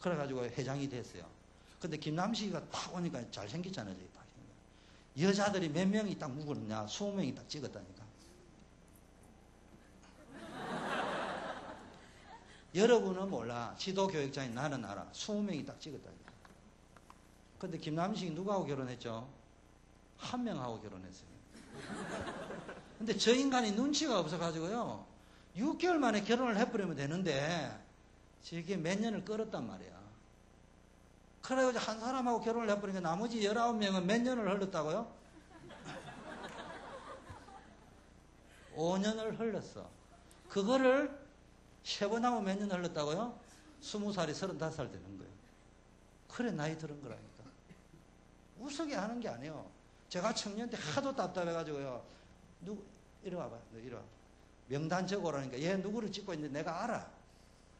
그래가지고 회장이 됐어요. 근데 김남식이가 딱 오니까 잘생겼잖아요. 여자들이 몇 명이 딱 묵었냐? 20명이 딱 찍었다니까. 여러분은 몰라. 지도교육자인 나는 알아. 20명이 딱 찍었다니까. 근데 김남식이 누구하고 결혼했죠? 한 명하고 결혼했어요. 근데 저 인간이 눈치가 없어가지고요. 6개월 만에 결혼을 해버리면 되는데 저게 몇 년을 끌었단 말이야. 그래가지고 한 사람하고 결혼을 해버리니까 나머지 19명은 몇 년을 흘렀다고요? 5년을 흘렀어. 그거를 3번하고 몇 년 흘렀다고요? 20살이 35살 되는 거예요. 그래 나이 들은 거라니까. 우스게 하는 게 아니에요. 제가 청년 때 하도 답답해가지고요. 이리 와봐. 이리 와. 명단 적어오라니까 얘 누구를 찍고 있는데 내가 알아.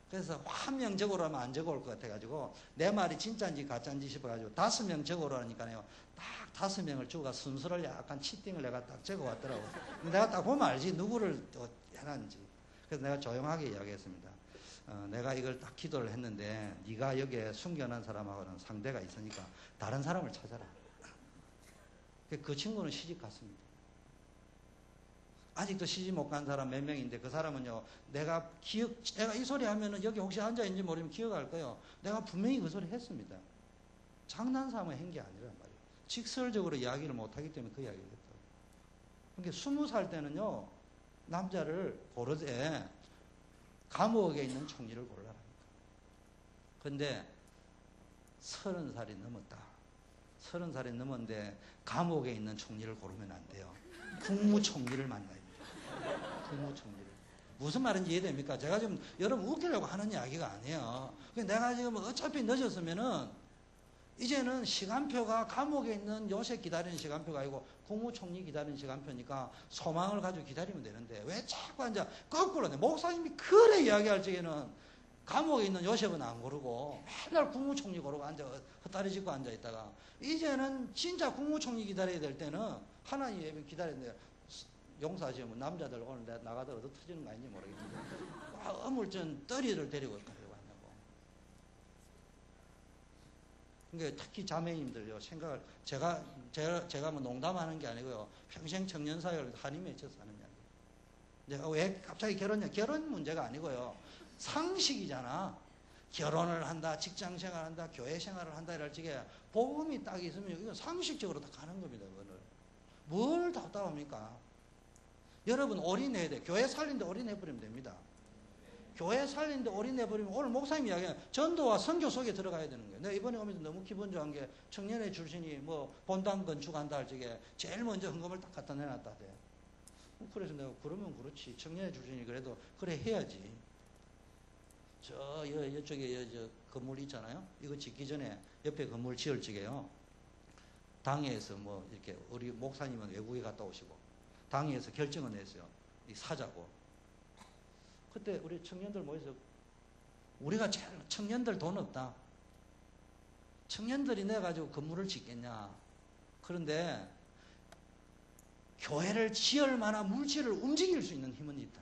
그래서 한 명 적어오라면 안 적어올 것 같아가지고 내 말이 진짜인지 가짜인지 싶어가지고 5명 적어오라니까요. 딱 5명을 주고 순서를 약간 치팅을 내가 딱 적어왔더라고. 내가 딱 보면 알지 누구를 또 해놨는지. 그래서 내가 조용하게 이야기했습니다. 내가 이걸 딱 기도를 했는데 네가 여기에 숨겨놓은 사람하고는 상대가 있으니까 다른 사람을 찾아라. 그 친구는 시집 갔습니다. 아직도 시집 못 간 사람 몇 명인데 그 사람은요, 내가 이 소리 하면은 여기 혹시 앉아있는지 모르면 기억할 거예요. 내가 분명히 그 소리 했습니다. 장난삼아 한 게 아니란 말이에요. 직설적으로 이야기를 못하기 때문에 그 이야기를 했다고. 그러니까 20살 때는요, 남자를 고르되 감옥에 있는 총리를 골라라니까. 근데 30살이 넘었다. 30살이 넘었는데 감옥에 있는 총리를 고르면 안 돼요. 국무총리를 만나야 돼요. 국무총리를. 무슨 말인지 이해됩니까? 제가 지금 여러분 웃기려고 하는 이야기가 아니에요. 내가 지금 어차피 늦었으면은 이제는 시간표가 감옥에 있는 요새 기다리는 시간표가 아니고 국무총리 기다리는 시간표니까 소망을 가지고 기다리면 되는데 왜 자꾸 앉아 거꾸로 내 목사님이 그래 이야기할 적에는 감옥에 있는 요셉은 안 고르고 맨날 국무총리 고르고 앉아 헛다리 짚고 앉아 있다가 이제는 진짜 국무총리 기다려야 될 때는 하나님 예배 기다렸는데 용사시면 남자들 오늘 내가 나가다 얻어 터지는 거 아닌지 모르겠는데 어물전 떨이를 데리고 가려고 한다고. 그러니까 특히 자매님들요 생각을 제가 뭐 농담하는 게 아니고요 평생 청년 사회를 한이 맺혀서 하는 이야기. 왜 갑자기 결혼 문제가 아니고요 상식이잖아. 결혼을 한다, 직장 생활을 한다, 교회 생활을 한다 이럴 적에 복음이 딱 있으면 이건 상식적으로 다 가는 겁니다. 그거를 뭘 답답합니까? 여러분 올인해야 돼. 교회 살린데 올인해버리면 됩니다. 교회 살린데 올인해버리면 오늘 목사님 이야기는 전도와 선교 속에 들어가야 되는 거예요. 내가 이번에 오면서 너무 기분 좋은 게 청년회 출신이 뭐 본당 건축한다 할 적에 제일 먼저 헌금을 딱 갖다 내놨다 돼. 그래서 내가 그러면 그렇지. 청년회 출신이 그래도 그래 해야지. 이쪽에 저 건물 있잖아요. 이거 짓기 전에 옆에 건물 지을 적에요. 당회에서 뭐 이렇게 우리 목사님은 외국에 갔다 오시고 당회에서 결정을 냈어요. 이 사자고. 그때 우리 청년들 모여서 우리가 제일 청년들 돈 없다. 청년들이 내가지고 건물을 짓겠냐. 그런데 교회를 지을 만한 물질을 움직일 수 있는 힘은 있다.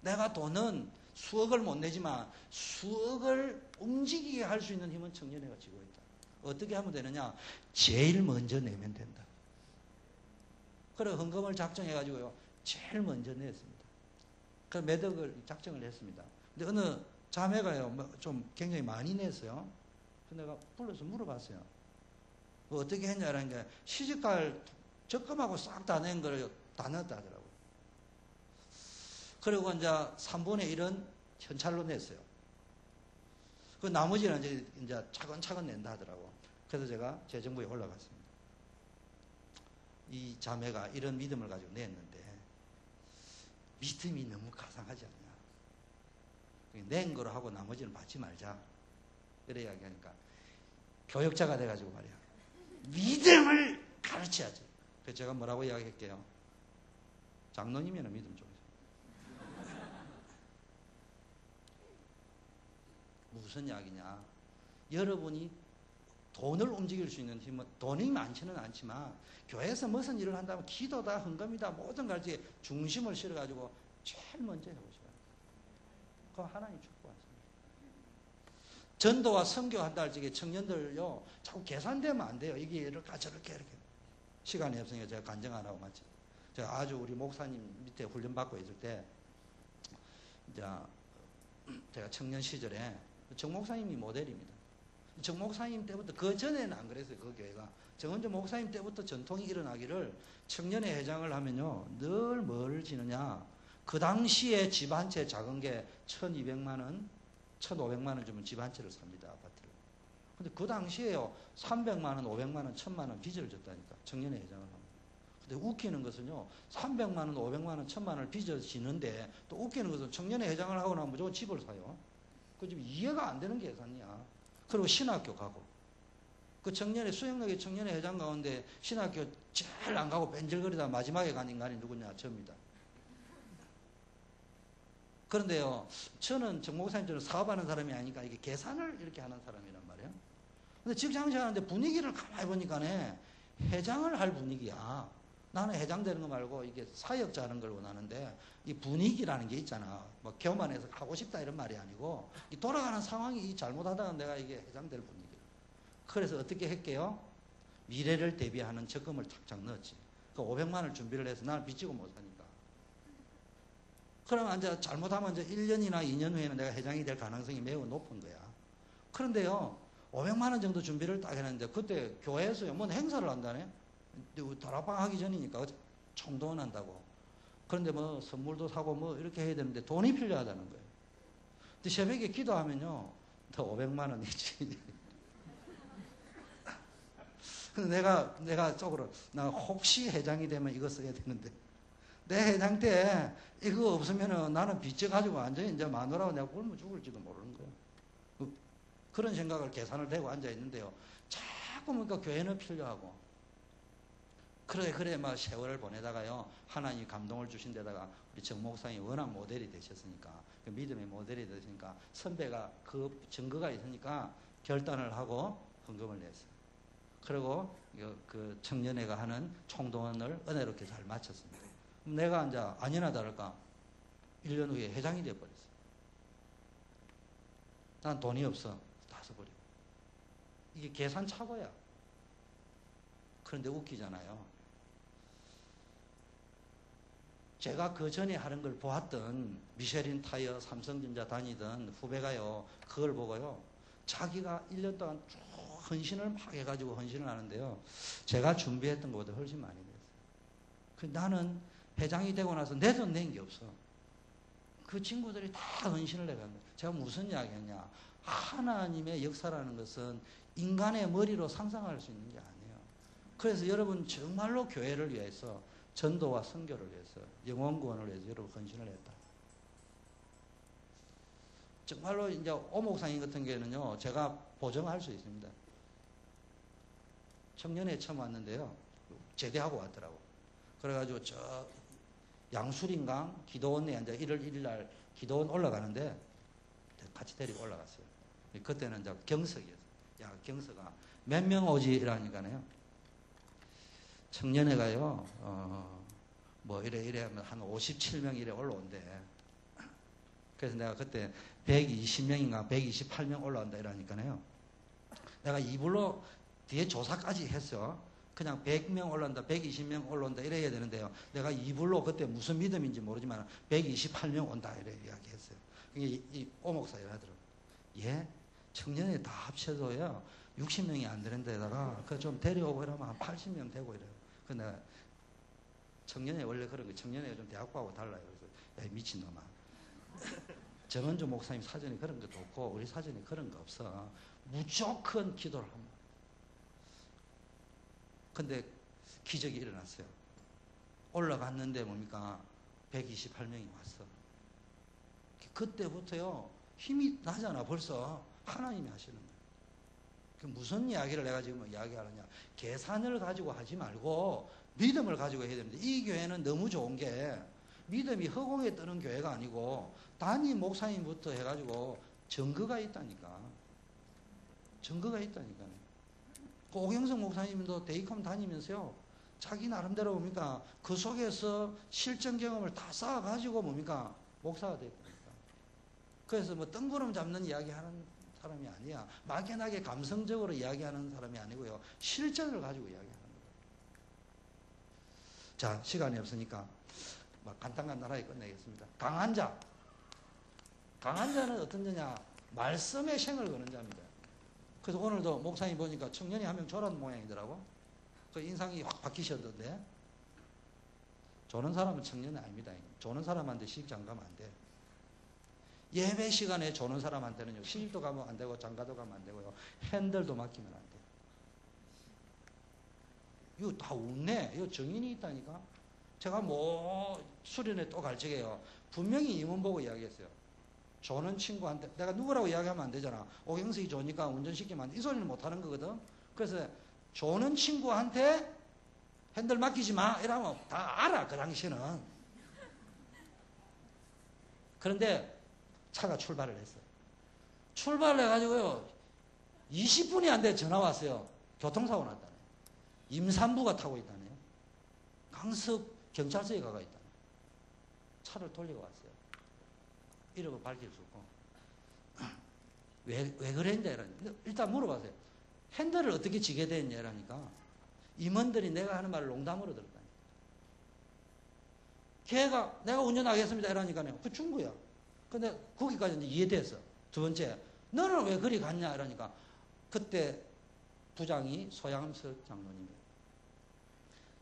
내가 돈은 수억을 못 내지만 수억을 움직이게 할 수 있는 힘은 청년회가 지고 있다. 어떻게 하면 되느냐? 제일 먼저 내면 된다. 그래 헌금을 작정해가지고요. 제일 먼저 냈습니다. 그래서 매덕을 작정을 했습니다. 근데 어느 자매가요. 좀 굉장히 많이 냈어요. 그래서 내가 불러서 물어봤어요. 어떻게 했냐라는 게 시집갈 적금하고 싹 다 낸 걸 다 넣었다 하더라고요. 그리고 이제 3분의 1은 현찰로 냈어요. 그 나머지는 이제 차근차근 낸다 하더라고. 그래서 제가 재정부에 올라갔습니다. 이 자매가 이런 믿음을 가지고 냈는데 믿음이 너무 가상하지 않냐. 낸 거로 하고 나머지는 받지 말자. 그래 이야기하니까 교역자가 돼가지고 말이야. 믿음을 가르쳐야지. 그래서 제가 뭐라고 이야기할게요. 장로님이나 믿음 좀. 무슨 이야기냐. 여러분이 돈을 움직일 수 있는 힘은 돈이 많지는 않지만 교회에서 무슨 일을 한다면 기도다 헌금이다 모든 가지에 중심을 실어가지고 제일 먼저 해보셔요. 그럼 하나님 축복하십니다. 전도와 선교한다 할 적에 청년들요 자꾸 계산되면 안 돼요. 이게 이렇게 저렇게 이렇게 시간이 없으니까 제가 간증 안 하고 맞지. 제가 아주 우리 목사님 밑에 훈련 받고 있을 때 이제 제가 청년 시절에 정 목사님이 모델입니다. 정 목사님 때부터 그 전에는 안 그랬어요. 그 교회가 정은조 목사님 때부터 전통이 일어나기를 청년회 회장을 하면요 늘 뭘 지느냐 그 당시에 집 한 채 작은 게 1200만 원 1500만 원 주면 집 한 채를 삽니다. 아파트를. 근데 그 당시에요 300만 원 500만 원 1000만 원 빚을 졌다니까 청년회 회장을 하면. 근데 웃기는 것은요 300만 원 500만 원 1000만 원을 빚을 지는데 또 웃기는 것은 청년회 회장을 하고 나면 무조건 집을 사요. 그 집 이해가 안 되는 계산이야. 그리고 신학교 가고 그 청년회 수영역의 청년회 회장 가운데 신학교 제일 안 가고 뺀질거리다 마지막에 간 인간이 누구냐 저입니다. 그런데요 저는 정 목사님처럼 사업하는 사람이 아니니까 이게 계산을 이렇게 하는 사람이란 말이에요. 근데 직장 생활하는데 분위기를 가만히 보니까네 회장을 할 분위기야. 나는 회장 되는 거 말고 이게 사역자 하는 걸 원하는데 이 분위기라는 게 있잖아. 뭐 교만해서 하고 싶다 이런 말이 아니고 이 돌아가는 상황이 잘못하다가 내가 이게 회장 될 분위기. 그래서 어떻게 했게요? 미래를 대비하는 적금을 탁탁 넣었지. 그 500만 원을 준비를 해서 나는 빚지고 못 사니까. 그러면 이제 잘못하면 이제 1년이나 2년 후에는 내가 회장이 될 가능성이 매우 높은 거야. 그런데요, 500만 원 정도 준비를 딱 했는데 그때 교회에서요, 뭔 행사를 한다네? 다락방 하기 전이니까 총동원한다고. 그런데 뭐 선물도 사고 뭐 이렇게 해야 되는데 돈이 필요하다는 거예요. 근데 새벽에 기도하면요, 더 500만 원이지. 근데 내가 쪽으로, 나 혹시 회장이 되면 이거 써야 되는데. 내 회장 때 이거 없으면은 나는 빚져가지고 완전히 이제 마누라고 내가 굶어 죽을지도 모르는 거예요. 그런 생각을 계산을 대고 앉아있는데요. 자꾸 뭔가 교회는 필요하고. 그래, 막 세월을 보내다가요. 하나님이 감동을 주신 데다가 우리 정 목사님이 워낙 모델이 되셨으니까, 그 믿음의 모델이 되시니까, 선배가 그 증거가 있으니까 결단을 하고 헌금을 냈어요. 그리고 그 청년회가 하는 총동원을 은혜롭게 잘 마쳤습니다. 내가 이제 아니나 다를까 1년 후에 회장이 되어버렸어. 난 돈이 없어. 다 써버려. 이게 계산 착오야. 그런데 웃기잖아요. 제가 그 전에 하는 걸 보았던 미쉐린 타이어, 삼성전자 다니던 후배가요, 그걸 보고요, 자기가 1년 동안 쭉 헌신을 막 해가지고 헌신을 하는데요, 제가 준비했던 것보다 훨씬 많이 됐어요. 나는 회장이 되고 나서 내 돈 낸 게 없어. 그 친구들이 다 헌신을 해간 거예요. 제가 무슨 이야기 했냐. 하나님의 역사라는 것은 인간의 머리로 상상할 수 있는 게 아니에요. 그래서 여러분 정말로 교회를 위해서, 전도와 선교를 위해서, 영혼 구원을 위해서 여러분 헌신을 했다. 정말로 이제 오 목사님 같은 경우에는요, 제가 보증할 수 있습니다. 청년회 처음 왔는데요, 제대하고 왔더라고. 그래가지고 저 양수린강 기도원에 이제 1월 1일 날 기도원 올라가는데 같이 데리고 올라갔어요. 그때는 이제 경석이었어요. 야, 경석아, 몇 명 오지? 이러니까요. 청년회가요, 뭐 이래 하면 한 57명 이래 올라온대. 그래서 내가 그때 120명인가 128명 올라온다 이러니까요. 내가 이불로 뒤에 조사까지 했어. 그냥 100명 올라온다, 120명 올라온다 이래야 되는데요. 내가 이불로 그때 무슨 믿음인지 모르지만 128명 온다 이래 이야기했어요. 이 오목사님 하더라고요. 예? 청년회 다 합쳐서요 60명이 안 되는 데다가 그 좀 데려오고 이러면 한 80명 되고 이래요. 근데 내가 청년회 원래 그런 거, 청년회가 좀 대학부하고 달라요. 그래서 야, 미친놈아. 정은조 목사님 사전에 그런 것도 없고 우리 사전에 그런 거 없어. 무조건 기도를 합니다. 근데 기적이 일어났어요. 올라갔는데 뭡니까? 128명이 왔어. 그때부터요, 힘이 나잖아, 벌써. 하나님이 하시는 거예요. 그 무슨 이야기를 내가 지금 이야기하느냐. 계산을 가지고 하지 말고 믿음을 가지고 해야 됩니다. 이 교회는 너무 좋은 게 믿음이 허공에 뜨는 교회가 아니고 담임 목사님부터 해가지고 증거가 있다니까. 증거가 있다니까요. 그 오경석 목사님도 데이컴 다니면서요. 자기 나름대로 뭡니까? 그 속에서 실전 경험을 다 쌓아가지고 뭡니까? 목사가 됐다. 그래서 뭐 뜬구름 잡는 이야기 하는 사람이 아니야. 막연하게 감성적으로 이야기하는 사람이 아니고요. 실전을 가지고 이야기하는 거예요. 자, 시간이 없으니까 간단하게 끝내겠습니다. 강한 자. 강한 자는 어떤 자냐? 말씀에 생을 거는 자입니다. 그래서 오늘도 목사님 보니까 청년이 한 명 졸한 모양이더라고. 그 인상이 확 바뀌셨던데. 조는 사람은 청년이 아닙니다. 조는 사람한테 시집장 가면 안 돼. 예배 시간에 조는 사람한테는요, 시집도 가면 안 되고, 장가도 가면 안 되고요, 핸들도 맡기면 안 돼. 이거 다 웃네. 이거 정인이 있다니까. 제가 뭐, 수련회 또 갈 적에요. 분명히 이문 보고 이야기했어요. 조는 친구한테, 내가 누구라고 이야기하면 안 되잖아. 오경석이 조니까 운전시키면 안 돼. 이 소리는 못 하는 거거든. 그래서, 조는 친구한테 핸들 맡기지 마. 이러면 다 알아, 그 당시는. 그런데, 차가 출발을 했어요. 출발을 해가지고요, 20분이 안 돼 전화 왔어요. 교통사고 났다네. 임산부가 타고 있다네요. 강석 경찰서에 가가 있다네. 차를 돌리고 왔어요. 이름은 밝힐 수 없고. 왜 그랬냐, 이러니까. 일단 물어봤어요. 핸들을 어떻게 지게 됐냐, 이러니까. 임원들이 내가 하는 말을 농담으로 들었다니. 걔가, 내가 운전하겠습니다, 이러니까요. 그 준 거야. 근데 거기까지 이제 이해됐어. 두 번째, 너는 왜 그리 갔냐? 이러니까 그때 부장이 소양섭 장로님이에요.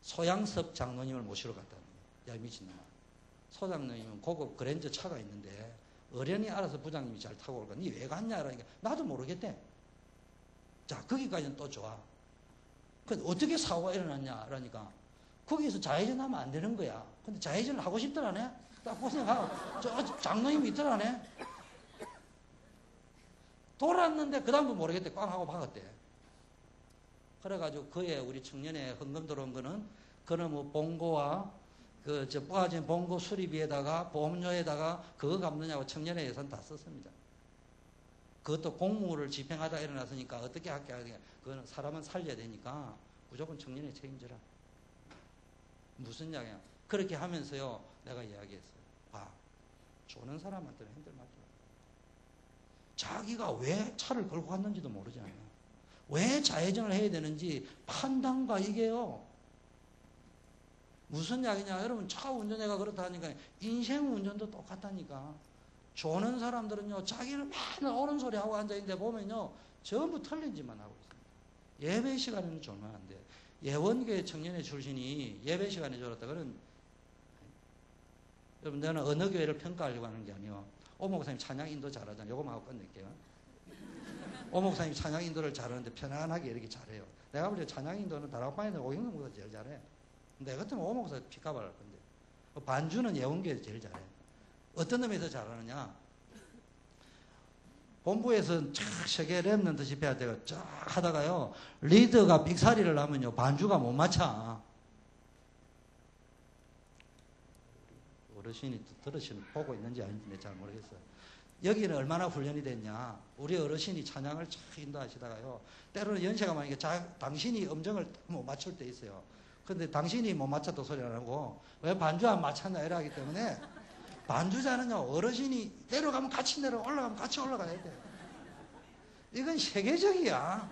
소양섭 장로님을 모시러 갔다는 거예요. 야, 미친놈아. 소 장로님은 고급 그랜저 차가 있는데 어련히 알아서 부장님이 잘 타고 올 거야. 니 왜 갔냐? 이러니까 나도 모르겠대. 자, 거기까지는 또 좋아. 근데 어떻게 사고가 일어났냐? 이러니까 거기서 좌회전 하면 안 되는 거야. 근데 좌회전을 하고 싶더라네. 딱 보니까 저 장로님이 있더라네. 돌았는데 그 다음도 모르겠대. 꽝 하고 박았대. 그래가지고 그의 우리 청년에 헌금 들어온 거는 그는 뭐 봉고와 그 뽑아진 봉고 수리비에다가 보험료에다가 그거 갚느냐고 청년의 예산 다 썼습니다. 그것도 공무를 집행하다 일어났으니까 어떻게 할게 하니까 그거는 사람은 살려야 되니까 무조건 청년의 책임져라. 무슨 이야기야? 그렇게 하면서요, 내가 이야기했어요. 봐, 조는 사람한테는 핸들 맡지 마. 자기가 왜 차를 걸고 갔는지도 모르잖아요. 왜 좌회전을 해야 되는지 판단과 이게요. 무슨 이야기냐? 여러분, 차 운전해가 그렇다 하니까 인생 운전도 똑같다니까. 조는 사람들은요, 자기는 맨날 옳은 소리 하고 앉아있는데 보면요, 전부 틀린 짓만 하고 있습니다. 예배 시간에는 졸면 안 돼. 예원교회 청년회 출신이 예배 시간에 졸았다. 그런, 여러분, 내가 어느 교회를 평가하려고 하는 게 아니에요. 오 목사님 찬양 인도 잘하잖아요. 요거만 하고 끝낼게요. 오 목사님 찬양 인도를 잘하는데 편안하게 이렇게 잘해요. 내가 볼 때 찬양 인도는 다락방에는 오경석 목사 제일 잘해. 내 같으면 오 목사 픽업을 할 건데. 반주는 예원교회에서 제일 잘해. 어떤 놈이 더 잘하느냐? 본부에서 쫙 세계 랩런트 집회할 때가 쫙 하다가요, 리더가 삑사리를 하면요, 반주가 못 맞춰. 어르신이 들으시는, 보고 있는지 아닌지 잘 모르겠어요. 여기는 얼마나 훈련이 됐냐. 우리 어르신이 찬양을 쫙 인도하시다가요, 때로는 연세가 많으니까 당신이 음정을 못 맞출 때 있어요. 근데 당신이 못 맞춰도 소리 안 하고, 왜 반주 안 맞췄나 이러 하기 때문에, 반주자는요, 어르신이 내려가면 같이 내려, 올라가면 같이 올라가야 돼. 이건 세계적이야.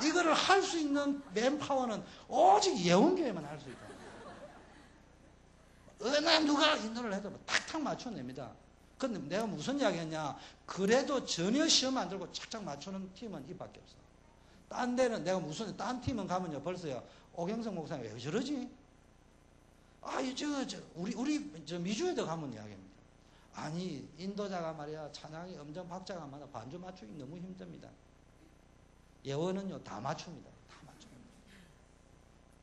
이거를 할 수 있는 맨파워는 오직 예원교회만 할 수 있다. 어느 누가 인도를 해도 탁탁 맞춰냅니다. 근데 내가 무슨 이야기 했냐? 그래도 전혀 시험 안 들고 착착 맞추는 팀은 이밖에 없어. 딴 데는 내가 딴 팀은 가면요, 벌써요, 오경석 목사님 왜 저러지? 우리 미주에도 가면 이야기합니다. 아니, 인도자가 말이야, 찬양이 음정 박자가 많아 반주 맞추기 너무 힘듭니다. 예원은요, 다 맞춥니다. 다 맞춥니다.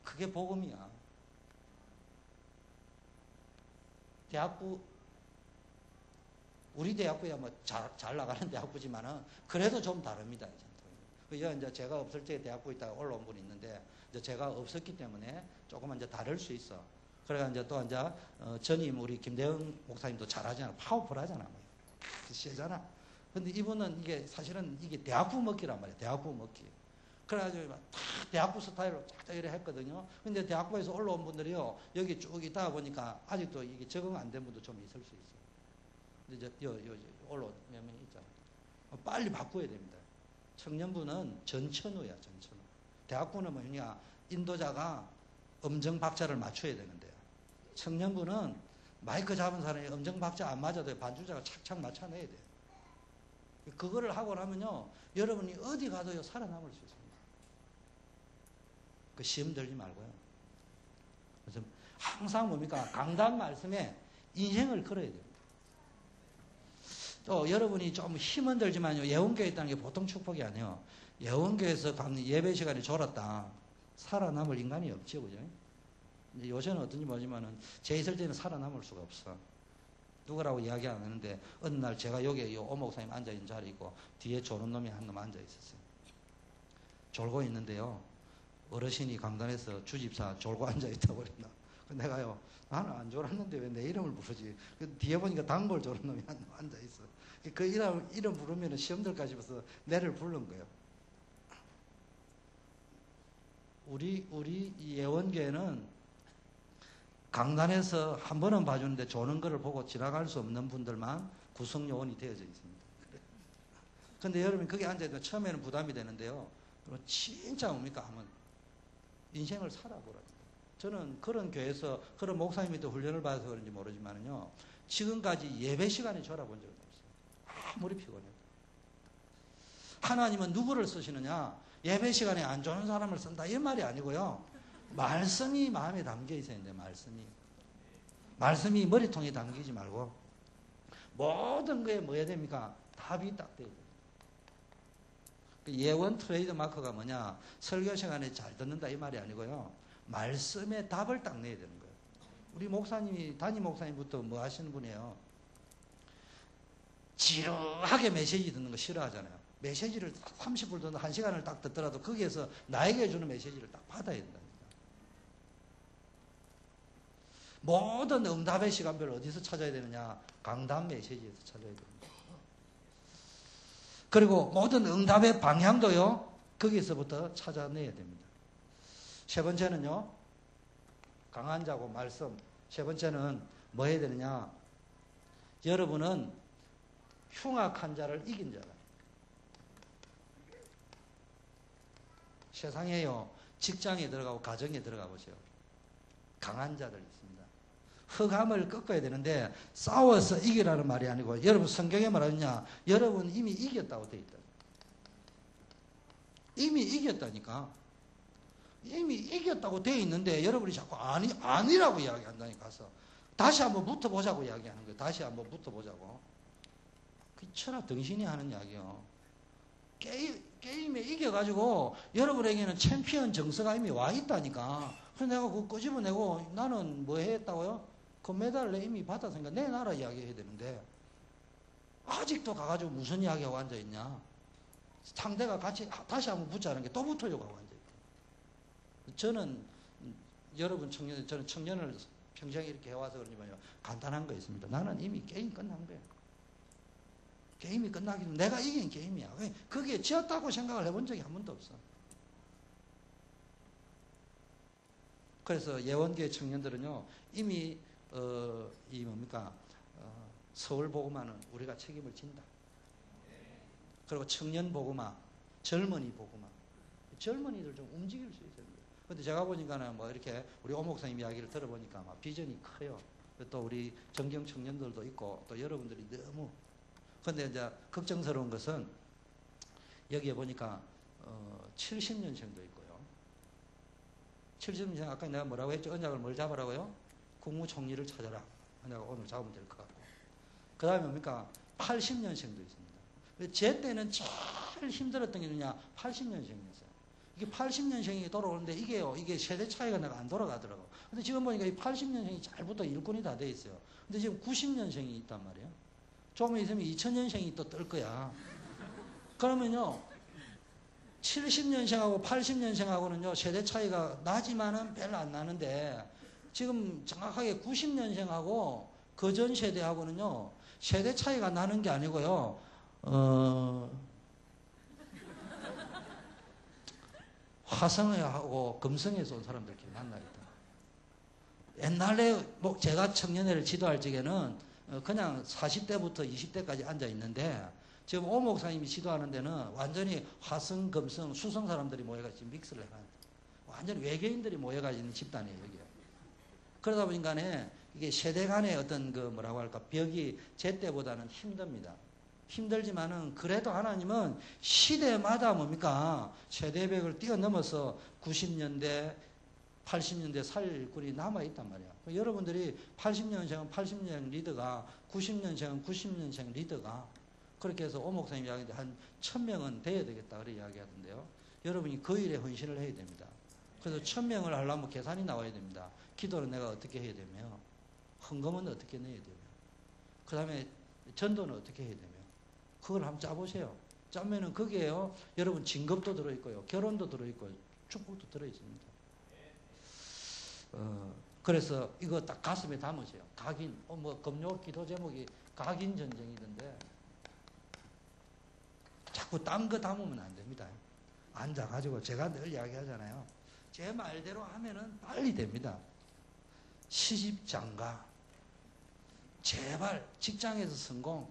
그게 복음이야. 대학부, 우리 대학부야 뭐 잘 나가는 대학부지만은 그래도 좀 다릅니다. 이제 제가 없을 때 대학부 있다가 올라온 분이 있는데, 이제 제가 없었기 때문에 조금 이제 다를 수 있어. 그래가 이제 또 이제 전임 우리 김대영 목사님도 잘하잖아. 파워풀하잖아. 세잖아. 근데 이분은 이게 사실은 이게 대학부 먹기란 말이야. 대학부 먹기. 그래가지고 막 대학부 스타일로 쫙 이래 했거든요. 근데 대학부에서 올라온 분들이요, 여기 쭉 있다가 보니까 아직도 이게 적응 안 된 분도 좀 있을 수 있어요. 근데 올라온 몇 명 있잖아요. 빨리 바꿔야 됩니다. 청년부는 전천후야, 전천후. 대학부는 뭐냐, 인도자가 음정 박자를 맞춰야 되는데요. 청년부는 마이크 잡은 사람이 음정 박자 안 맞아도 반주자가 착착 맞춰내야 돼요. 그거를 하고 나면요, 여러분이 어디 가도요, 살아남을 수 있습니다. 그 시험 들지 말고요. 그래서 항상 뭡니까? 강단 말씀에 인생을 걸어야 됩니다. 또 여러분이 좀 힘은 들지만요, 예원교회 있다는 게 보통 축복이 아니에요. 예원교회에서 예배 시간에 졸았다, 살아남을 인간이 없죠, 그죠? 이제 요새는 어떤지 모르지만은 제 있을 때는 살아남을 수가 없어. 누구라고 이야기 안 하는데 어느 날 제가 여기 오목사님 앉아 있는 자리에 있고 뒤에 졸은 놈이 한 놈 앉아 있었어요. 졸고 있는데요, 어르신이 강단에서 주집사 졸고 앉아 있다고 그랬나. 내가요, 나는 안 졸았는데 왜 내 이름을 부르지? 뒤에 보니까 단골 졸은 놈이 한 놈 앉아 있어. 그 이름 부르면 시험들까 싶어서 내를 부른 거예요. 우리 예원교회는 강단에서 한 번은 봐주는데 조는 거를 보고 지나갈 수 없는 분들만 구성요원이 되어져 있습니다. 근데 여러분 거기 앉아있으면 처음에는 부담이 되는데요, 그럼 진짜 뭡니까 하면 인생을 살아보라니까. 저는 그런 교회에서 그런 목사님이 또 훈련을 받아서 그런지 모르지만요, 지금까지 예배 시간에 졸아본 적은 없어요. 아무리 피곤해도. 하나님은 누구를 쓰시느냐, 예배 시간에 안 좋은 사람을 쓴다 이 말이 아니고요, 말씀이 마음에 담겨 있어야 되는데, 말씀이 머리통에 담기지 말고 모든 거에 뭐 해야 됩니까? 답이 딱 돼야 돼요. 예원 트레이드 마크가 뭐냐, 설교 시간에 잘 듣는다 이 말이 아니고요, 말씀에 답을 딱 내야 되는 거예요. 우리 목사님이, 담임 목사님부터 뭐 하시는 분이에요, 지루하게 메시지 듣는 거 싫어하잖아요. 메시지를 30분 듣는 1시간을 딱 듣더라도 거기에서 나에게 주는 메시지를 딱 받아야 된다니까. 모든 응답의 시간별을 어디서 찾아야 되느냐, 강단 메시지에서 찾아야 됩니다. 그리고 모든 응답의 방향도요, 거기서부터 찾아내야 됩니다. 세 번째는요, 강한 자고 말씀. 세 번째는 뭐 해야 되느냐, 여러분은 흉악한 자를 이긴 자다. 세상에요, 직장에 들어가고 가정에 들어가 보세요. 강한 자들 있습니다. 흑암을 꺾어야 되는데 싸워서 이기라는 말이 아니고, 여러분 성경에 말하느냐, 여러분 이미 이겼다고 돼 있다. 이미 이겼다니까. 이미 이겼다고 돼 있는데 여러분이 자꾸 아니라고 이야기한다니까. 가서 다시 한번 붙어보자고 이야기하는 거예요. 다시 한번 붙어보자고. 그 천하 등신이 하는 이야기요. 게임에 이겨가지고 여러분에게는 챔피언 정서가 이미 와 있다니까. 그래서 내가 그거 끄집어내고 나는 뭐 했다고요? 금메달을 이미 받았으니까 내놔라 이야기해야 되는데, 아직도 가가지고 무슨 이야기하고 앉아있냐. 상대가 같이 다시 한번 붙자는 게 또 붙으려고 하고 앉아있다. 저는 여러분 청년, 저는 청년을 평생 이렇게 해와서 그러지만요, 간단한 거 있습니다. 나는 이미 게임 끝난 거예요. 게임이 끝나기 전에 내가 이긴 게임이야. 거기에 지었다고 생각을 해본 적이 한 번도 없어. 그래서 예원교회 청년들은요, 이미 이 뭡니까, 서울 복음화는 우리가 책임을 진다. 그리고 청년 복음화, 젊은이 복음화, 젊은이들 좀 움직일 수 있어요. 근데 제가 보니까는 뭐 이렇게 우리 오 목사님 이야기를 들어보니까 막 비전이 커요. 또 우리 정경 청년들도 있고 또 여러분들이 너무. 근데 이제 걱정스러운 것은 여기에 보니까 70년생도 있고요. 70년생 아까 내가 뭐라고 했죠? 언약을 뭘 잡으라고요? 국무총리를 찾아라. 언약을 오늘 잡으면 될 것 같고. 그 다음에 뭡니까? 80년생도 있습니다. 제 때는 제일 힘들었던 게 뭐냐? 80년생이었어요. 이게 80년생이 돌아오는데 이게 세대 차이가 내가 안 돌아가더라고. 근데 지금 보니까 이 80년생이 잘 붙어 일꾼이 다 돼 있어요. 근데 지금 90년생이 있단 말이에요. 조금 있으면 2000년생이 또 뜰 거야. 그러면요, 70년생하고 80년생하고는요, 세대 차이가 나지만은 별로 안 나는데, 지금 정확하게 90년생하고 그 전 세대하고는요, 세대 차이가 나는 게 아니고요, 화성하고 금성에서 온 사람들끼리 만나겠다. 옛날에 뭐 제가 청년회를 지도할 적에는 그냥 40대부터 20대까지 앉아 있는데 지금 오 목사님이 지도하는 데는 완전히 화성, 금성, 수성 사람들이 모여가지고 믹스를 해놨다. 완전히 외계인들이 모여가지고 있는 집단이에요, 여기. 그러다 보니까 이게 세대 간의 어떤 그 뭐라고 할까 벽이 제때보다는 힘듭니다. 힘들지만은 그래도 하나님은 시대마다 뭡니까 세대벽을 뛰어넘어서 90년대 80년대 살 일꾼이 남아있단 말이야. 여러분들이 80년생은 80년 리더가 90년생은 90년생 리더가 그렇게 해서 오 목사님 이야기인데 한 1000명은 돼야 되겠다 그렇게 이야기하던데요. 여러분이 그 일에 헌신을 해야 됩니다. 그래서 1000명을 하려면 계산이 나와야 됩니다. 기도는 내가 어떻게 해야 되며 헌금은 어떻게 내야 되며 그 다음에 전도는 어떻게 해야 되며 그걸 한번 짜보세요. 짜면은 거기에요. 여러분 진급도 들어있고요. 결혼도 들어있고요. 축복도 들어있습니다. 그래서 이거 딱 가슴에 담으세요. 각인, 뭐 금요 기도 제목이 각인 전쟁이던데 자꾸 딴 거 담으면 안 됩니다. 앉아가지고 제가 늘 이야기하잖아요. 제 말대로 하면은 빨리 됩니다. 시집 장가, 제발 직장에서 성공,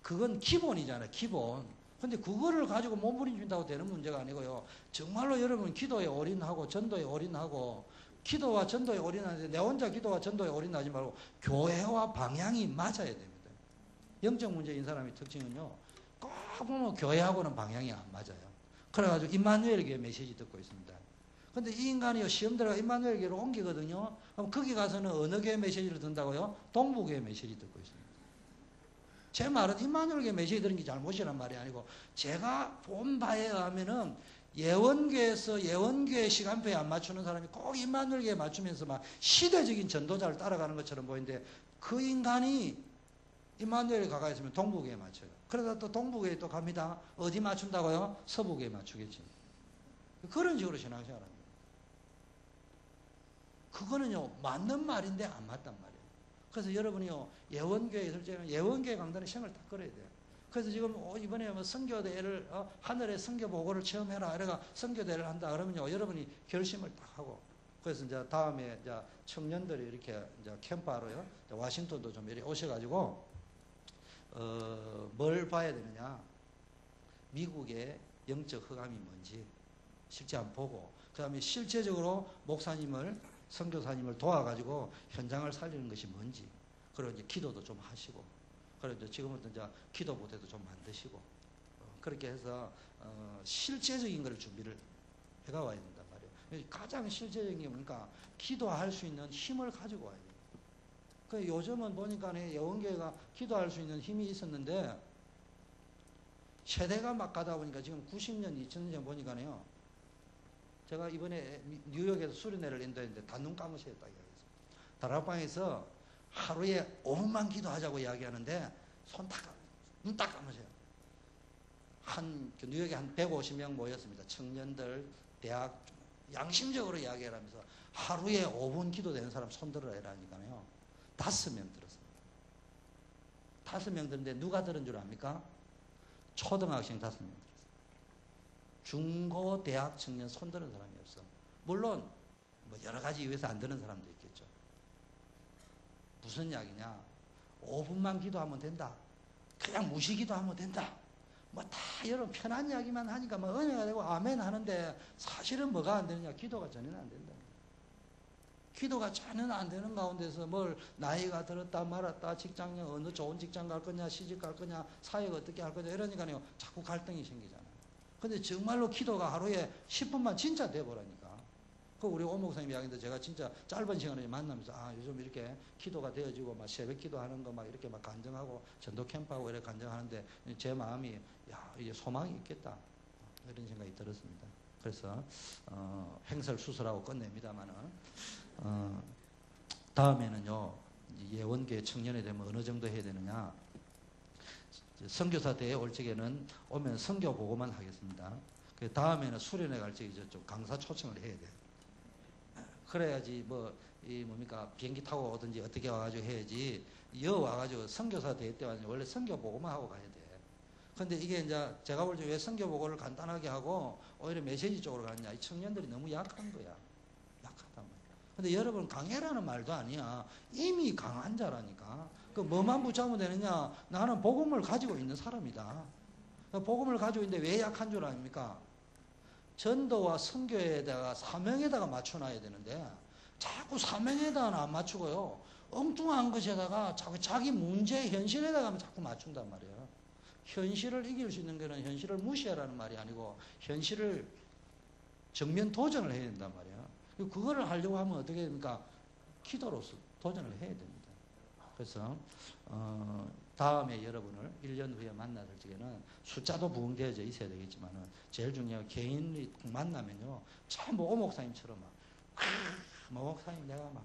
그건 기본이잖아요. 기본. 근데 그거를 가지고 몸부림친다고 되는 문제가 아니고요. 정말로 여러분 기도에 올인하고 전도에 올인하고 기도와 전도에 올인하는데 내 혼자 기도와 전도에 올인하지 말고 교회와 방향이 맞아야 됩니다. 영적 문제인 사람의 특징은요. 꼭 보면 교회하고는 방향이 안 맞아요. 그래가지고 임마누엘 교회 메시지 듣고 있습니다. 근데 이 인간이요 시험 들어가 임마누엘 교회로 옮기거든요. 그럼 거기 가서는 어느 교회 메시지를 듣는다고요? 동부교회 메시지 듣고 있습니다. 제 말은 임마누엘 교회 메시지 들은 게 잘못이란 말이 아니고 제가 본 바에 의하면은 예원교회에서 예원교회 시간표에 안 맞추는 사람이 꼭 임마누엘 교회에 맞추면서 막 시대적인 전도자를 따라가는 것처럼 보이는데 그 인간이 임마누엘에 가까이 있으면 동부교회에 맞춰요. 그러다 또 동부교회에 또 갑니다. 어디 맞춘다고요? 서부교회에 맞추겠지. 그런 식으로 신앙생활합니다. 그거는요 맞는 말인데 안 맞단 말이에요. 그래서 여러분이요 예원교회 있을 때는 예원교회 강단에 생을 딱 걸어야 돼요. 그래서 지금 이번에 뭐 선교대회를 하늘의 선교 보고를 체험해라 이래가 선교대회를 한다 그러면요 여러분이 결심을 딱 하고 그래서 이제 다음에 이제 청년들이 이렇게 이제 캠프하러요 와싱턴도 좀 이렇게 오셔가지고 뭘 봐야 되느냐 미국의 영적 흑암이 뭔지 실제 한번 보고 그 다음에 실제적으로 목사님을 선교사님을 도와가지고 현장을 살리는 것이 뭔지 그리고 이제 기도도 좀 하시고 그래도 지금부터 이제 기도 부대도 좀 만드시고 그렇게 해서 실제적인 걸 준비를 해가 와야 된단 말이에요. 가장 실제적인 게 뭡니까? 기도할 수 있는 힘을 가지고 와야 돼요. 그 요즘은 보니까 예원교회가 기도할 수 있는 힘이 있었는데 세대가 막 가다 보니까 지금 90년, 2000년 보니까요. 제가 이번에 뉴욕에서 수련회를 인도했는데 다 눈 감으셔야 딱 이야기했어요. 다락방에서 하루에 5분만 기도하자고 이야기하는데 눈 딱 감으세요. 뉴욕에 한 150명 모였습니다. 청년들, 대학, 양심적으로 이야기를 하면서 하루에 5분 기도되는 사람 손 들어라 이라니까요. 5명 들었습니다. 5명 들었는데 누가 들은 줄 압니까? 초등학생 5명 들었어요. 중고, 대학 청년 손 드는 사람이 없어. 물론 뭐 여러 가지 이유에서 안 드는 사람도 있겠죠. 무슨 이야기냐? 5분만 기도하면 된다. 그냥 무시기도하면 된다. 뭐 다 여러분 편한 이야기만 하니까 뭐 은혜가 되고 아멘 하는데 사실은 뭐가 안 되느냐? 기도가 전혀 안 된다. 기도가 전혀 안 되는 가운데서 뭘 나이가 들었다 말았다 직장령 어느 좋은 직장 갈 거냐 시집 갈 거냐 사역 어떻게 할 거냐 이러니까요 자꾸 갈등이 생기잖아요. 근데 정말로 기도가 하루에 10분만 진짜 돼버리니까 그 우리 오 목사님 이야기인데 제가 진짜 짧은 시간에 만나면서 요즘 이렇게 기도가 되어지고 막 새벽 기도하는 거 막 이렇게 막 간증하고 전도 캠프하고 이렇게 간증하는데 제 마음이 이제 소망이 있겠다 이런 생각이 들었습니다. 그래서 행설 수술하고 끝냅니다만은 다음에는요 예원계 청년이 되면 어느 정도 해야 되느냐 선교사 대회 올 적에는 오면 선교 보고만 하겠습니다. 그 다음에는 수련회 갈 적에 좀 강사 초청을 해야 돼요. 그래야지 뭡니까 비행기 타고 오든지 어떻게 와가지고 해야지 와가지고 선교사 대회 때 원래 선교 보고만 하고 가야 돼. 근데 이게 이제 제가 볼 때 왜 선교 보고를 간단하게 하고 오히려 메시지 쪽으로 가느냐. 이 청년들이 너무 약한 거야. 약하단 말이야. 근데 여러분 강해라는 말도 아니야. 이미 강한 자라니까. 그 뭐만 붙잡으면 되느냐. 나는 복음을 가지고 있는 사람이다. 복음을 가지고 있는데 왜 약한 줄 아닙니까? 전도와 선교에다가 사명에다가 맞춰놔야 되는데 자꾸 사명에다가는 안 맞추고요. 엉뚱한 것에다가 자기 문제 현실에다가 자꾸 맞춘단 말이에요. 현실을 이길 수 있는 거는 현실을 무시하라는 말이 아니고 현실을 정면 도전을 해야 된단 말이에요. 그거를 하려고 하면 어떻게 됩니까? 기도로서 도전을 해야 됩니다. 그래서 다음에 여러분을 1년 후에 만날 적에는 숫자도 부응되어져 있어야 되겠지만 제일 중요한 개인이 만나면요. 참 모 목사님처럼 모 목사님 내가 막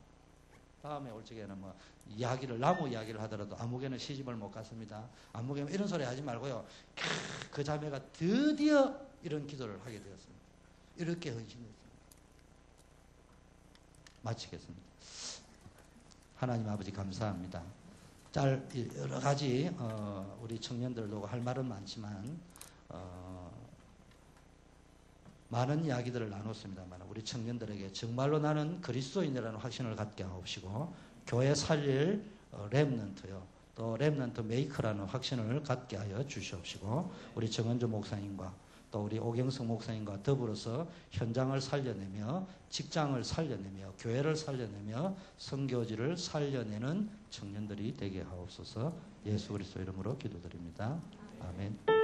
다음에 올 적에는 뭐 나무 이야기를 하더라도 아무개는 시집을 못 갔습니다. 아무개는 이런 소리 하지 말고요. 그 자매가 드디어 이런 기도를 하게 되었습니다. 이렇게 헌신했습니다. 마치겠습니다. 하나님 아버지 감사합니다. 여러 가지 우리 청년들도 할 말은 많지만 많은 이야기들을 나눴습니다만 우리 청년들에게 정말로 나는 그리스도인이라는 확신을 갖게 하옵시고 교회 살릴 렘넌트요 또 렘넌트 메이커라는 확신을 갖게 하여 주시옵시고 우리 정은조 목사님과 또 우리 오경석 목사님과 더불어서 현장을 살려내며 직장을 살려내며 교회를 살려내며 선교지를 살려내는 청년들이 되게 하옵소서. 예수 그리스도 이름으로 기도드립니다. 아멘.